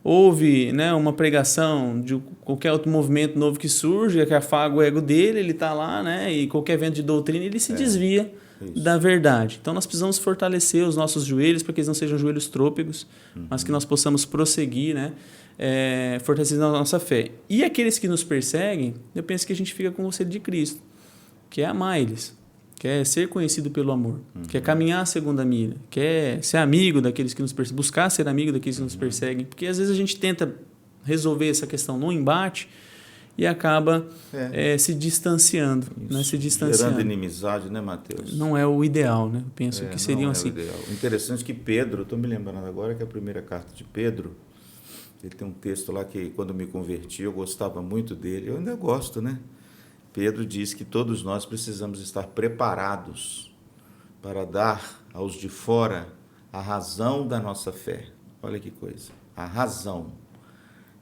ouve, né, uma pregação de qualquer outro movimento novo que surge, que afaga o ego dele, ele está lá, né, e qualquer evento de doutrina, ele se desvia da verdade. Então, nós precisamos fortalecer os nossos joelhos para que eles não sejam joelhos trôpegos, mas que nós possamos prosseguir, né, fortalecendo a nossa fé. E aqueles que nos perseguem, eu penso que a gente fica com o conselho de Cristo, que é amar eles, que é ser conhecido pelo amor, que é caminhar a segunda milha, que é ser amigo daqueles que nos perseguem, buscar ser amigo daqueles que nos perseguem, porque às vezes a gente tenta resolver essa questão no embate e acaba se distanciando, né? Se distanciando. Gerando inimizade, né, Mateus? Não é o ideal, né? Eu penso que seriam assim. O ideal. Interessante que Pedro, estou me lembrando agora que a primeira carta de Pedro, ele tem um texto lá que quando me converti eu gostava muito dele, eu ainda gosto, né? Pedro diz que todos nós precisamos estar preparados para dar aos de fora a razão da nossa fé. Olha que coisa, a razão.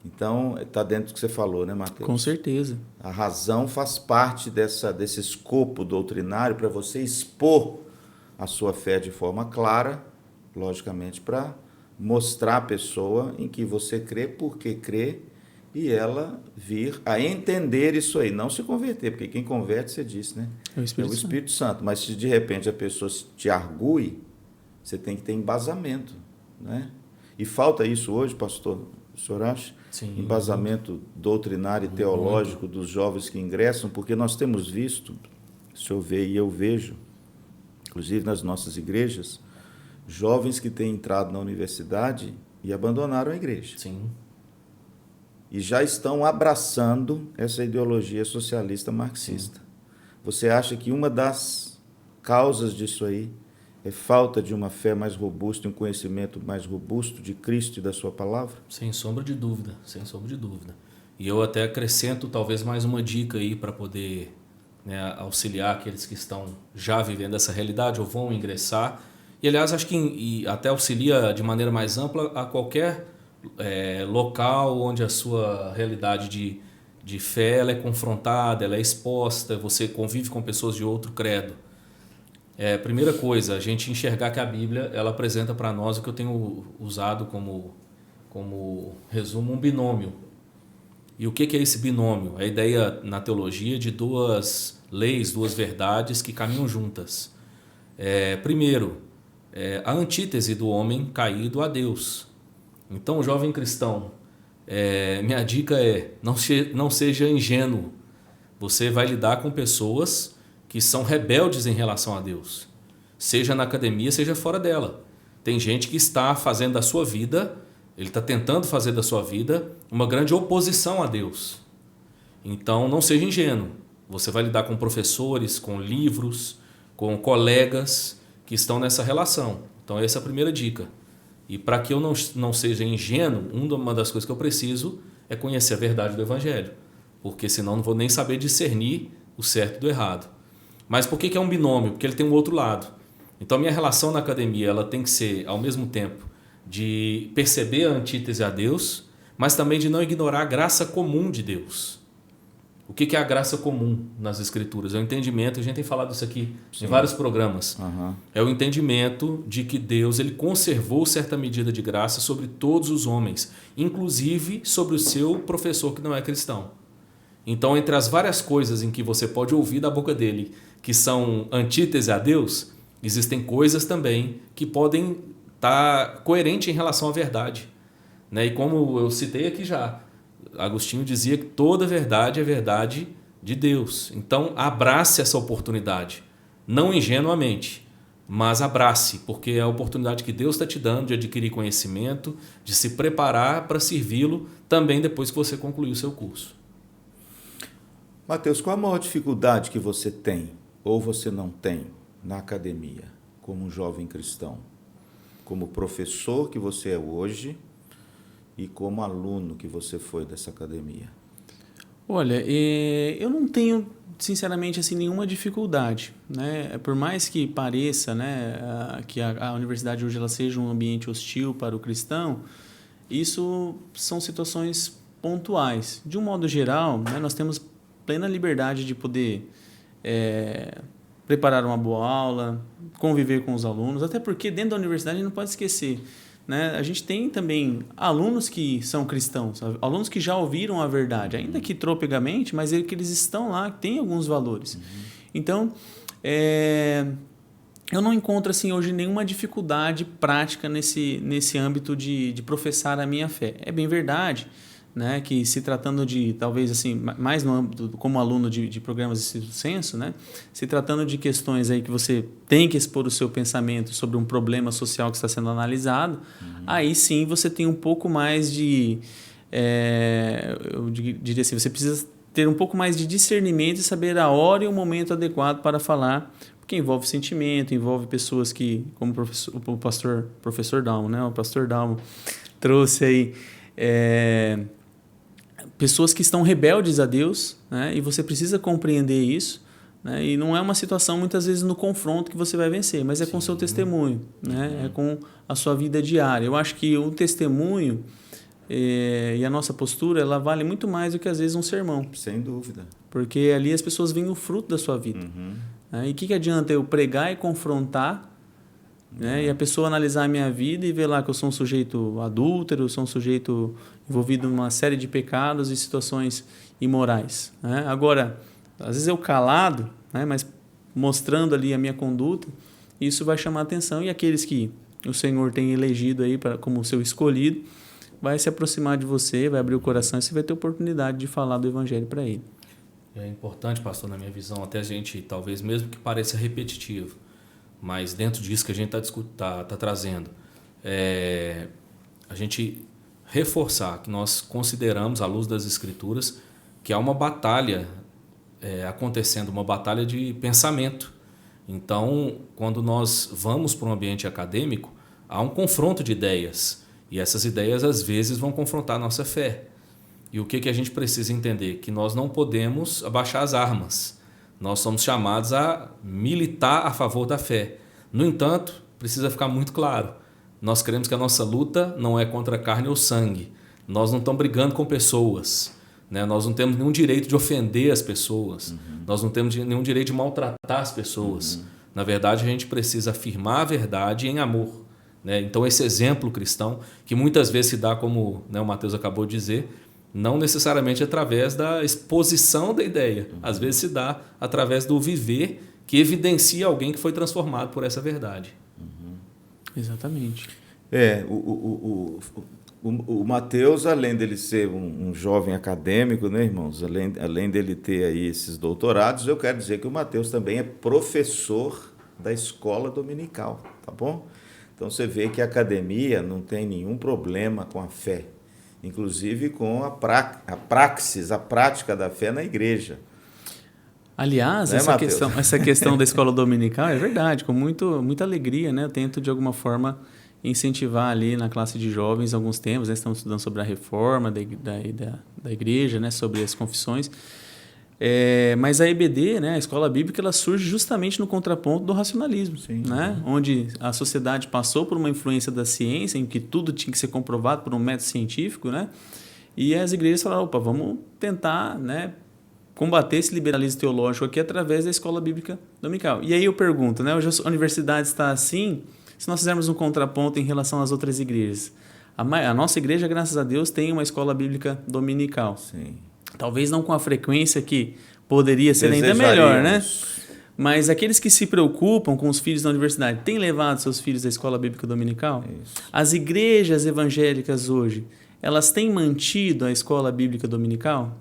Então, está dentro do que você falou, né, Mateus? Com certeza. A razão faz parte desse escopo doutrinário para você expor a sua fé de forma clara, logicamente, para mostrar à pessoa em que você crê, porque crê, e ela vir a entender isso aí, não se converter, porque quem converte, você disse, né? É o Espírito Santo. Mas se de repente a pessoa te argue, você tem que ter embasamento, né? E falta isso hoje, pastor? O senhor acha? Sim, Embasamento doutrinário e teológico dos jovens que ingressam, porque nós temos visto, o senhor vê e eu vejo, inclusive nas nossas igrejas, jovens que têm entrado na universidade e abandonaram a igreja. Sim. E já estão abraçando essa ideologia socialista marxista. Sim. Você acha que uma das causas disso aí é falta de uma fé mais robusta, um conhecimento mais robusto de Cristo e da sua palavra? Sem sombra de dúvida, sem sombra de dúvida. E eu até acrescento talvez mais uma dica aí para poder, né, auxiliar aqueles que estão já vivendo essa realidade ou vão ingressar. E aliás, acho que até auxilia de maneira mais ampla a qualquer local onde a sua realidade de fé ela é confrontada, ela é exposta, você convive com pessoas de outro credo. Primeira coisa, a gente enxergar que a Bíblia ela apresenta para nós o que eu tenho usado como resumo, um binômio. E o que é esse binômio? A ideia na teologia de duas leis, duas verdades que caminham juntas. Primeiro, a antítese do homem caído a Deus. Então, jovem cristão, minha dica é não seja ingênuo. Você vai lidar com pessoas que são rebeldes em relação a Deus, seja na academia, seja fora dela. Tem gente que está fazendo da sua vida, ele está tentando fazer da sua vida uma grande oposição a Deus. Então, não seja ingênuo. Você vai lidar com professores, com livros, com colegas que estão nessa relação. Então, essa é a primeira dica. E para que eu não seja ingênuo, uma das coisas que eu preciso é conhecer a verdade do Evangelho, porque senão não vou nem saber discernir o certo do errado. Mas por que é um binômio? Porque ele tem um outro lado. Então, a minha relação na academia ela tem que ser, ao mesmo tempo, de perceber a antítese a Deus, mas também de não ignorar a graça comum de Deus. O que é a graça comum nas Escrituras? É o entendimento, a gente tem falado isso aqui em vários programas. Uhum. É o entendimento de que Deus ele conservou certa medida de graça sobre todos os homens, inclusive sobre o seu professor que não é cristão. Então, entre as várias coisas em que você pode ouvir da boca dele, que são antítese a Deus, existem coisas também que podem estar coerentes em relação à verdade. Né? E como eu citei aqui já, Agostinho dizia que toda verdade é verdade de Deus. Então, abrace essa oportunidade, não ingenuamente, mas abrace, porque é a oportunidade que Deus está te dando de adquirir conhecimento, de se preparar para servi-lo também depois que você concluir o seu curso. Mateus, qual a maior dificuldade que você tem, ou você não tem, na academia, como um jovem cristão? Como professor que você é hoje e como aluno que você foi dessa academia? Olha, eu não tenho, sinceramente, assim, nenhuma dificuldade, né? Por mais que pareça, né, que a universidade hoje ela seja um ambiente hostil para o cristão, isso são situações pontuais. De um modo geral, né, nós temos plena liberdade de poder preparar uma boa aula, conviver com os alunos, até porque dentro da universidade a gente não pode esquecer, né, a gente tem também alunos que são cristãos, alunos que já ouviram a verdade, ainda que tropegamente, mas que eles estão lá, têm alguns valores. Então, eu não encontro assim, hoje nenhuma dificuldade prática nesse âmbito de professar a minha fé. É bem verdade, né, que se tratando de, talvez assim, mais no âmbito como aluno de programas de estrito senso, né, se tratando de questões aí que você tem que expor o seu pensamento sobre um problema social que está sendo analisado, aí sim você tem um pouco mais de, eu diria assim, você precisa ter um pouco mais de discernimento e saber a hora e o momento adequado para falar, porque envolve sentimento, envolve pessoas que, como o professor Dalmo, né, o pastor Dalmo trouxe aí, pessoas que estão rebeldes a Deus, né? E você precisa compreender isso, né? E não é uma situação, muitas vezes, no confronto que você vai vencer, mas é com o seu testemunho, né? É com a sua vida diária. Eu acho que o testemunho e a nossa postura, ela vale muito mais do que, às vezes, um sermão. Sem dúvida. Porque ali as pessoas veem o fruto da sua vida. Né? E o que adianta eu pregar e confrontar, né? E a pessoa analisar a minha vida e ver lá que eu sou um sujeito adúltero, sou um sujeito envolvido numa série de pecados e situações imorais, né? Agora, às vezes eu calado, né? Mas mostrando ali a minha conduta, isso vai chamar atenção, e aqueles que o Senhor tem elegido aí como seu escolhido, vai se aproximar de você, vai abrir o coração e você vai ter oportunidade de falar do Evangelho para ele. É importante, pastor, na minha visão, até a gente, talvez mesmo que pareça repetitivo, mas dentro disso que a gente está trazendo, a gente reforçar que nós consideramos, à luz das Escrituras, que há uma batalha acontecendo, uma batalha de pensamento. Então, quando nós vamos para um ambiente acadêmico, há um confronto de ideias, e essas ideias, às vezes, vão confrontar a nossa fé. E o que a gente precisa entender? Que nós não podemos abaixar as armas. Nós somos chamados a militar a favor da fé. No entanto, precisa ficar muito claro, nós cremos que a nossa luta não é contra carne ou sangue. Nós não estamos brigando com pessoas, né? Nós não temos nenhum direito de ofender as pessoas. Nós não temos nenhum direito de maltratar as pessoas. Na verdade, a gente precisa afirmar a verdade em amor, né? Então, esse exemplo cristão, que muitas vezes se dá, como, né, o Mateus acabou de dizer, não necessariamente através da exposição da ideia. Às vezes se dá através do viver que evidencia alguém que foi transformado por essa verdade. Exatamente. O Mateus, além dele ser um jovem acadêmico, né, irmãos? Além dele ter aí esses doutorados, eu quero dizer que o Mateus também é professor da escola dominical, tá bom? Então você vê que a academia não tem nenhum problema com a fé, inclusive com a praxis, a prática da fé na igreja. Aliás, essa questão da escola dominical é verdade, com muita alegria, né? Eu tento, de alguma forma, incentivar ali na classe de jovens alguns temas, né? Estamos estudando sobre a reforma da igreja, né? Sobre as confissões. Mas a EBD, né? A escola bíblica, ela surge justamente no contraponto do racionalismo, né? Onde a sociedade passou por uma influência da ciência, em que tudo tinha que ser comprovado por um método científico, né? E as igrejas falaram, opa, vamos tentar, né, combater esse liberalismo teológico aqui através da escola bíblica dominical. E aí eu pergunto, né, hoje a universidade está assim, se nós fizermos um contraponto em relação às outras igrejas. A nossa igreja, graças a Deus, tem uma escola bíblica dominical. Sim. Talvez não com a frequência que poderia ser ainda melhor, né? Mas aqueles que se preocupam com os filhos da universidade, têm levado seus filhos à escola bíblica dominical? Isso. As igrejas evangélicas hoje, elas têm mantido a escola bíblica dominical?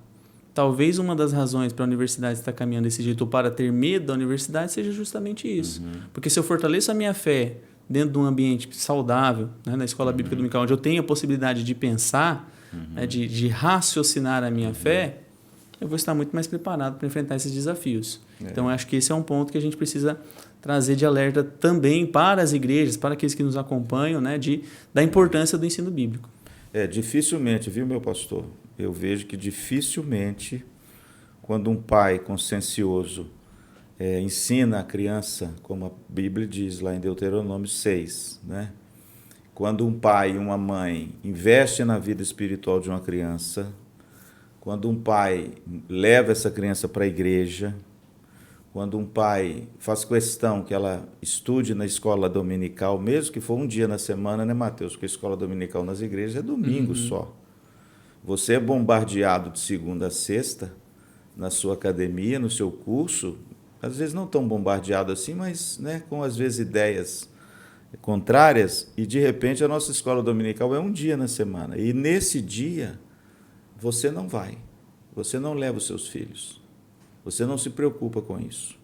Talvez uma das razões para a universidade estar caminhando desse jeito, ou para ter medo da universidade, seja justamente isso. Porque se eu fortaleço a minha fé dentro de um ambiente saudável, né, na escola bíblica dominical, onde eu tenho a possibilidade de pensar, né, de raciocinar a minha fé, eu vou estar muito mais preparado para enfrentar esses desafios. Então, eu acho que esse é um ponto que a gente precisa trazer de alerta também para as igrejas, para aqueles que nos acompanham, né, da importância do ensino bíblico. Dificilmente, viu, meu pastor? Eu vejo que dificilmente, quando um pai consciencioso ensina a criança, como a Bíblia diz lá em Deuteronômio 6, né? Quando um pai e uma mãe investem na vida espiritual de uma criança, quando um pai leva essa criança para a igreja, quando um pai faz questão que ela estude na escola dominical, mesmo que for um dia na semana, né, Mateus? Porque a escola dominical nas igrejas é domingo só. Você é bombardeado de segunda a sexta na sua academia, no seu curso, às vezes não tão bombardeado assim, mas, né, com às vezes ideias contrárias, e de repente a nossa escola dominical é um dia na semana. E nesse dia você não vai, você não leva os seus filhos, você não se preocupa com isso.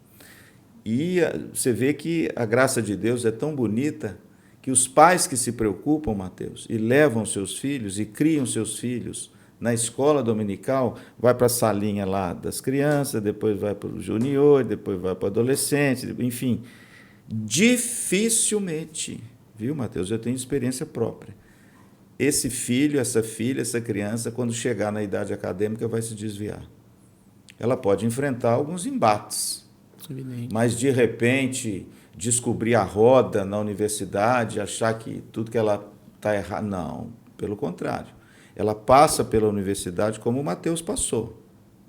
E você vê que a graça de Deus é tão bonita que os pais que se preocupam, Mateus, e levam seus filhos e criam seus filhos na escola dominical, vai para a salinha lá das crianças, depois vai para o junior, depois vai para o adolescente, enfim, dificilmente, viu, Mateus? Eu tenho experiência própria. Esse filho, essa filha, essa criança, quando chegar na idade acadêmica, vai se desviar. Ela pode enfrentar alguns embates, Evidente. mas de repente descobrir a roda na universidade, achar que tudo que ela está errado. Não, pelo contrário. Ela passa pela universidade como o Mateus passou,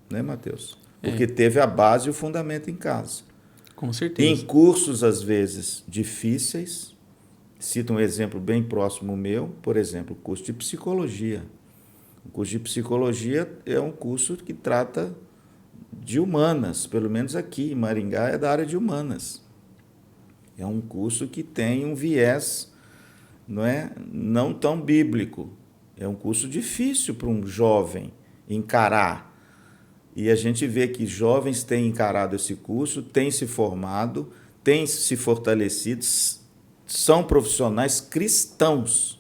né, Mateus? Porque teve a base e o fundamento em casa. Com certeza. Em cursos, às vezes, difíceis. Cito um exemplo bem próximo meu, por exemplo, o curso de psicologia. O curso de psicologia é um curso que trata de humanas, pelo menos aqui em Maringá é da área de humanas. É um curso que tem um viés, não tão bíblico. É um curso difícil para um jovem encarar. E a gente vê que jovens têm encarado esse curso, têm se formado, têm se fortalecido, são profissionais cristãos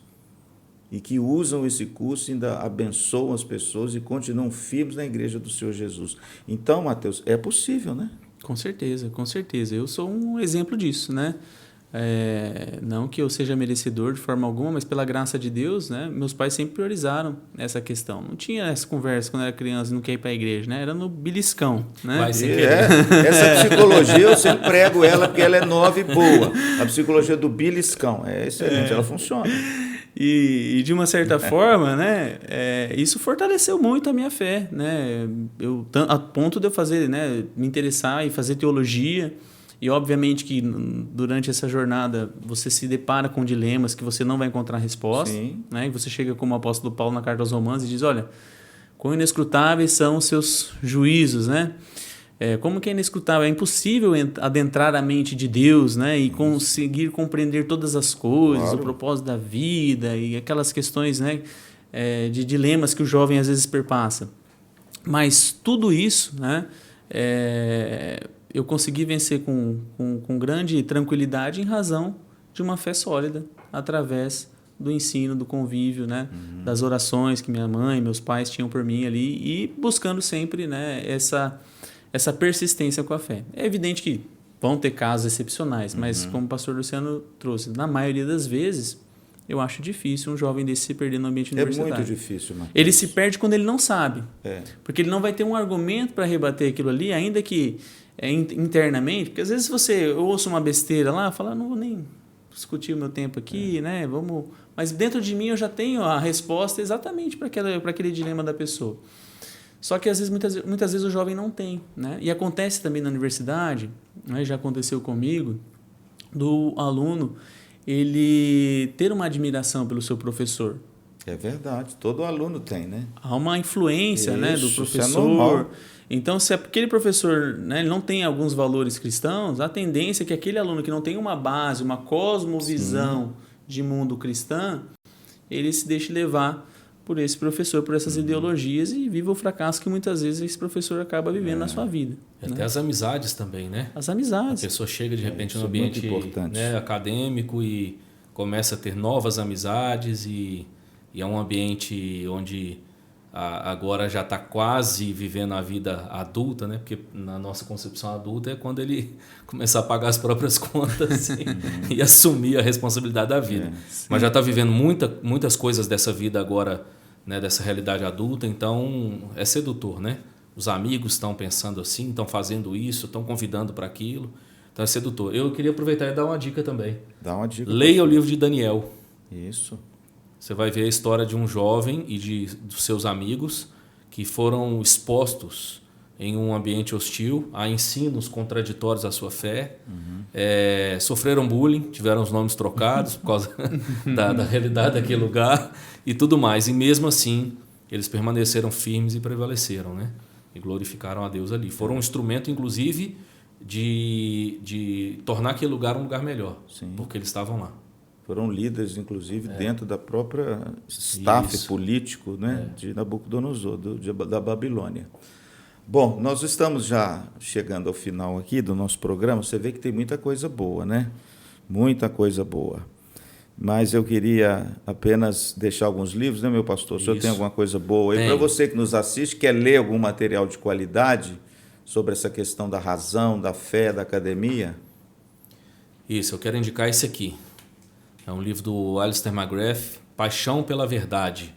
e que usam esse curso e ainda abençoam as pessoas e continuam firmes na igreja do Senhor Jesus. Então, Mateus, é possível, né? Com certeza, com certeza. Eu sou um exemplo disso, né? Não que eu seja merecedor de forma alguma, mas pela graça de Deus, né? Meus pais sempre priorizaram essa questão. Não tinha essa conversa quando eu era criança, não quer ir para a igreja, né? Era no beliscão, né? Vai sem querer. Essa psicologia eu sempre prego ela porque ela é nova e boa. A psicologia do beliscão é excelente, ela funciona. E de uma certa forma, né, isso fortaleceu muito a minha fé, né? A ponto de eu fazer, né, me interessar e fazer teologia. E obviamente que durante essa jornada você se depara com dilemas que você não vai encontrar resposta, né? E você chega como o apóstolo Paulo na carta aos Romanos e diz, olha, quão inescrutáveis são os seus juízos, né? Como que é inescrutável? É impossível adentrar a mente de Deus, né? E conseguir compreender todas as coisas, claro, o propósito da vida e aquelas questões, né, de dilemas que o jovem às vezes perpassa. Mas tudo isso, né, eu consegui vencer com grande tranquilidade em razão de uma fé sólida, através do ensino, do convívio, né, das orações que minha mãe e meus pais tinham por mim ali e buscando sempre, né, essa persistência com a fé. É evidente que vão ter casos excepcionais, mas como o pastor Luciano trouxe, na maioria das vezes, eu acho difícil um jovem desse se perder no ambiente universitário. É muito difícil, Marcos. Ele se perde quando ele não sabe. Porque ele não vai ter um argumento para rebater aquilo ali, ainda que internamente, porque às vezes eu ouço uma besteira lá, falo, não vou nem discutir o meu tempo aqui, né? Vamos... Mas dentro de mim eu já tenho a resposta exatamente para aquele dilema da pessoa. Só que às vezes, muitas vezes o jovem não tem, né? E acontece também na universidade, né? Já aconteceu comigo, do aluno ele ter uma admiração pelo seu professor. É verdade, todo aluno tem, né? Há uma influência, né, do professor. Isso é normal. Então, se aquele professor, né, ele não tem alguns valores cristãos, a tendência é que aquele aluno que não tem uma base, uma cosmovisão de mundo cristã, ele se deixe levar por esse professor, por essas ideologias e viva o fracasso que muitas vezes esse professor acaba vivendo na sua vida. Até né? As amizades também, né? As amizades. A pessoa chega de repente num ambiente, né, acadêmico e começa a ter novas amizades e é um ambiente onde agora já está quase vivendo a vida adulta, né? Porque na nossa concepção adulta é quando ele começar a pagar as próprias contas e assumir a responsabilidade da vida. Mas já está vivendo muitas coisas dessa vida agora, né? Dessa realidade adulta, então é sedutor, né? Os amigos estão pensando assim, estão fazendo isso, estão convidando para aquilo, então é sedutor. Eu queria aproveitar e dar uma dica também. Dá uma dica. Leia o livro de Daniel. Isso. Você vai ver a história de um jovem e dos seus amigos que foram expostos em um ambiente hostil, há ensinos contraditórios à sua fé, sofreram bullying, tiveram os nomes trocados por causa da realidade daquele lugar e tudo mais. E mesmo assim, eles permaneceram firmes e prevaleceram, né? E glorificaram a Deus ali. Foram um instrumento, inclusive, de tornar aquele lugar um lugar melhor, Sim. porque eles estavam lá. Foram líderes, inclusive, dentro da própria staff Isso. político, né, de Nabucodonosor, da Babilônia. Bom, nós estamos já chegando ao final aqui do nosso programa. Você vê que tem muita coisa boa, né? Muita coisa boa. Mas eu queria apenas deixar alguns livros, né, meu pastor? O senhor tem alguma coisa boa aí? Para você que nos assiste, quer ler algum material de qualidade sobre essa questão da razão, da fé, da academia? Isso, eu quero indicar esse aqui. É um livro do Alistair McGrath, Paixão pela Verdade.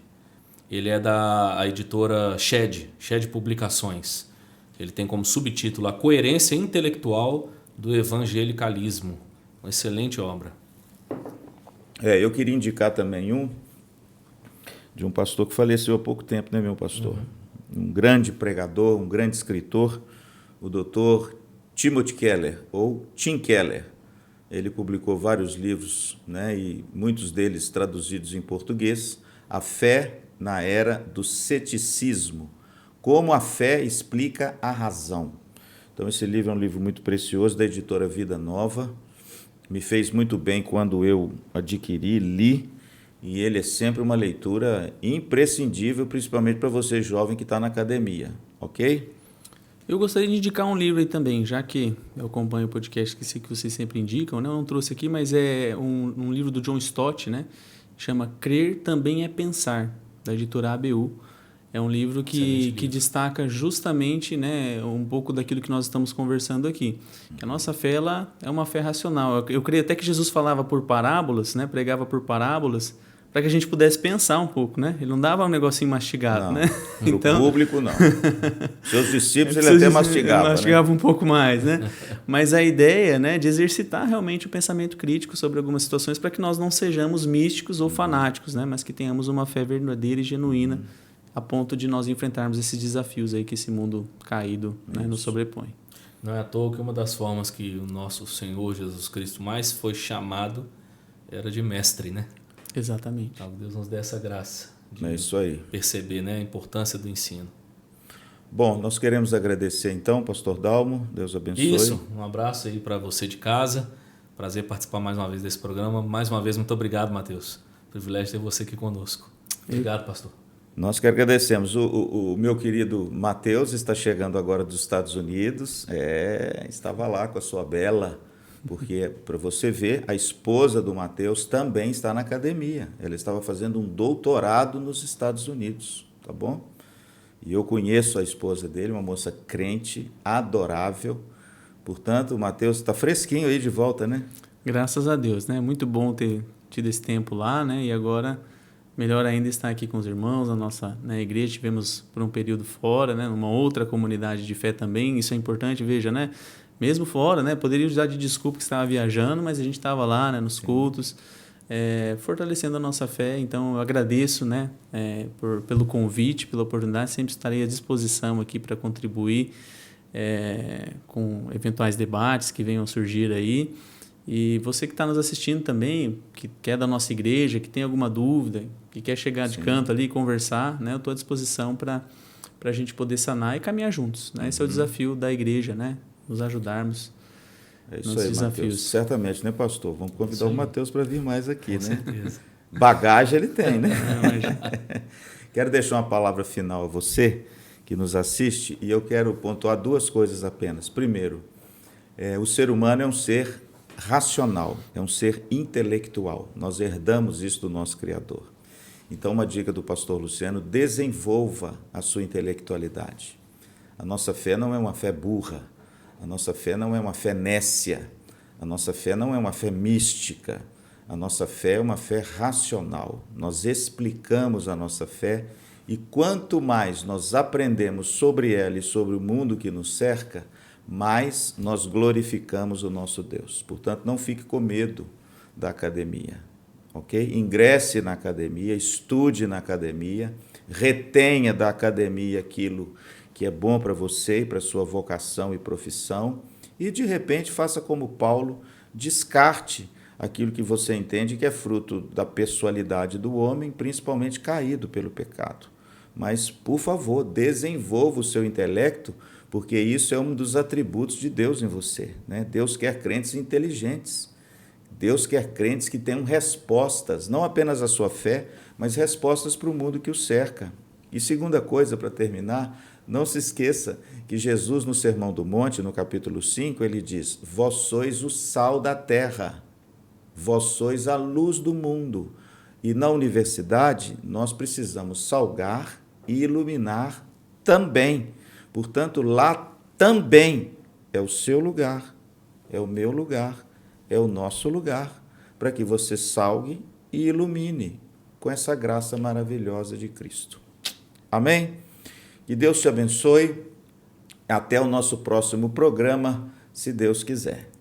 Ele é da editora Shed Publicações. Ele tem como subtítulo A Coerência Intelectual do Evangelicalismo. Uma excelente obra. Eu queria indicar também de um pastor que faleceu há pouco tempo, né, meu pastor? Um grande pregador, um grande escritor, o Dr. Timothy Keller, ou Tim Keller. Ele publicou vários livros, né, e muitos deles traduzidos em português. A Fé na Era do Ceticismo. Como a fé explica a razão. Então, esse livro é um livro muito precioso, da editora Vida Nova. Me fez muito bem quando eu adquiri, li, e ele é sempre uma leitura imprescindível, principalmente para você jovem que está na academia, ok? Eu gostaria de indicar um livro aí também, já que eu acompanho o podcast que sei que vocês sempre indicam, né? Eu não trouxe aqui, mas é um livro do John Stott, né? Chama Crer Também é Pensar, da editora ABU. É um livro que destaca justamente, né, um pouco daquilo que nós estamos conversando aqui. Que a nossa fé ela é uma fé racional. Eu creio até que Jesus falava por parábolas, né, pregava por parábolas, para que a gente pudesse pensar um pouco, né? Ele não dava um negocinho mastigado, Não, né? Para o público, não. Seus discípulos ele até mastigava. Ele mastigava, né? Um pouco mais, né? Mas a ideia, né, de exercitar realmente o pensamento crítico sobre algumas situações para que nós não sejamos místicos ou fanáticos, né? Mas que tenhamos uma fé verdadeira e genuína a ponto de nós enfrentarmos esses desafios aí que esse mundo caído, né, nos sobrepõe. Não é à toa que uma das formas que o nosso Senhor Jesus Cristo mais foi chamado era de mestre, né? Exatamente. Então, Deus nos dê essa graça de É isso aí. perceber, né, a importância do ensino. Bom, nós queremos agradecer então, pastor Dalmo, Deus abençoe. Isso, um abraço aí para você de casa. Prazer participar mais uma vez desse programa. Mais uma vez, muito obrigado, Matheus. Privilégio ter você aqui conosco. Obrigado, pastor. Nós que agradecemos. O meu querido Matheus está chegando agora dos Estados Unidos. Estava lá com a sua Bela, porque, para você ver, a esposa do Matheus também está na academia. Ela estava fazendo um doutorado nos Estados Unidos, tá bom? E eu conheço a esposa dele, uma moça crente, adorável. Portanto, o Matheus está fresquinho aí de volta, né? Graças a Deus, né? Muito bom ter tido esse tempo lá, né? E agora, melhor ainda estar aqui com os irmãos, a nossa, né, igreja. Tivemos por um período fora, né? Numa outra comunidade de fé também. Isso é importante, veja, né? Mesmo fora, né? Poderia usar de desculpa que estava viajando, mas a gente estava lá, né? Nos cultos, fortalecendo a nossa fé. Então, eu agradeço, né? Pelo convite, pela oportunidade. Sempre estarei à disposição aqui para contribuir com eventuais debates que venham a surgir aí. E você que está nos assistindo também, que é da nossa igreja, que tem alguma dúvida, que quer chegar de canto ali e conversar, né? Eu estou à disposição para a gente poder sanar e caminhar juntos, né? Esse é o desafio da igreja, né? Nos ajudarmos isso nos aí, desafios. Mateus. Certamente, né, pastor? Vamos convidar o Matheus para vir mais aqui, Com né? certeza. Bagagem ele tem, né? Quero deixar uma palavra final a você que nos assiste e eu quero pontuar duas coisas apenas. Primeiro, o ser humano é um ser racional, é um ser intelectual. Nós herdamos isso do nosso Criador. Então, uma dica do pastor Luciano: desenvolva a sua intelectualidade. A nossa fé não é uma fé burra, a nossa fé não é uma fé nécia, a nossa fé não é uma fé mística, a nossa fé é uma fé racional. Nós explicamos a nossa fé e quanto mais nós aprendemos sobre ela e sobre o mundo que nos cerca, mais nós glorificamos o nosso Deus. Portanto, não fique com medo da academia, ok? Ingresse na academia, estude na academia, retenha da academia aquilo que é bom para você e para sua vocação e profissão, e de repente faça como Paulo, descarte aquilo que você entende que é fruto da pessoalidade do homem, principalmente caído pelo pecado. Mas, por favor, desenvolva o seu intelecto, porque isso é um dos atributos de Deus em você, né? Deus quer crentes inteligentes. Deus quer crentes que tenham respostas, não apenas à sua fé, mas respostas para o mundo que o cerca. E segunda coisa, para terminar, não se esqueça que Jesus, no Sermão do Monte, no capítulo 5, ele diz: vós sois o sal da terra, vós sois a luz do mundo. E na universidade, nós precisamos salgar e iluminar também. Portanto, lá também é o seu lugar, é o meu lugar, é o nosso lugar, para que você salgue e ilumine com essa graça maravilhosa de Cristo. Amém? Que Deus te abençoe. Até o nosso próximo programa, se Deus quiser.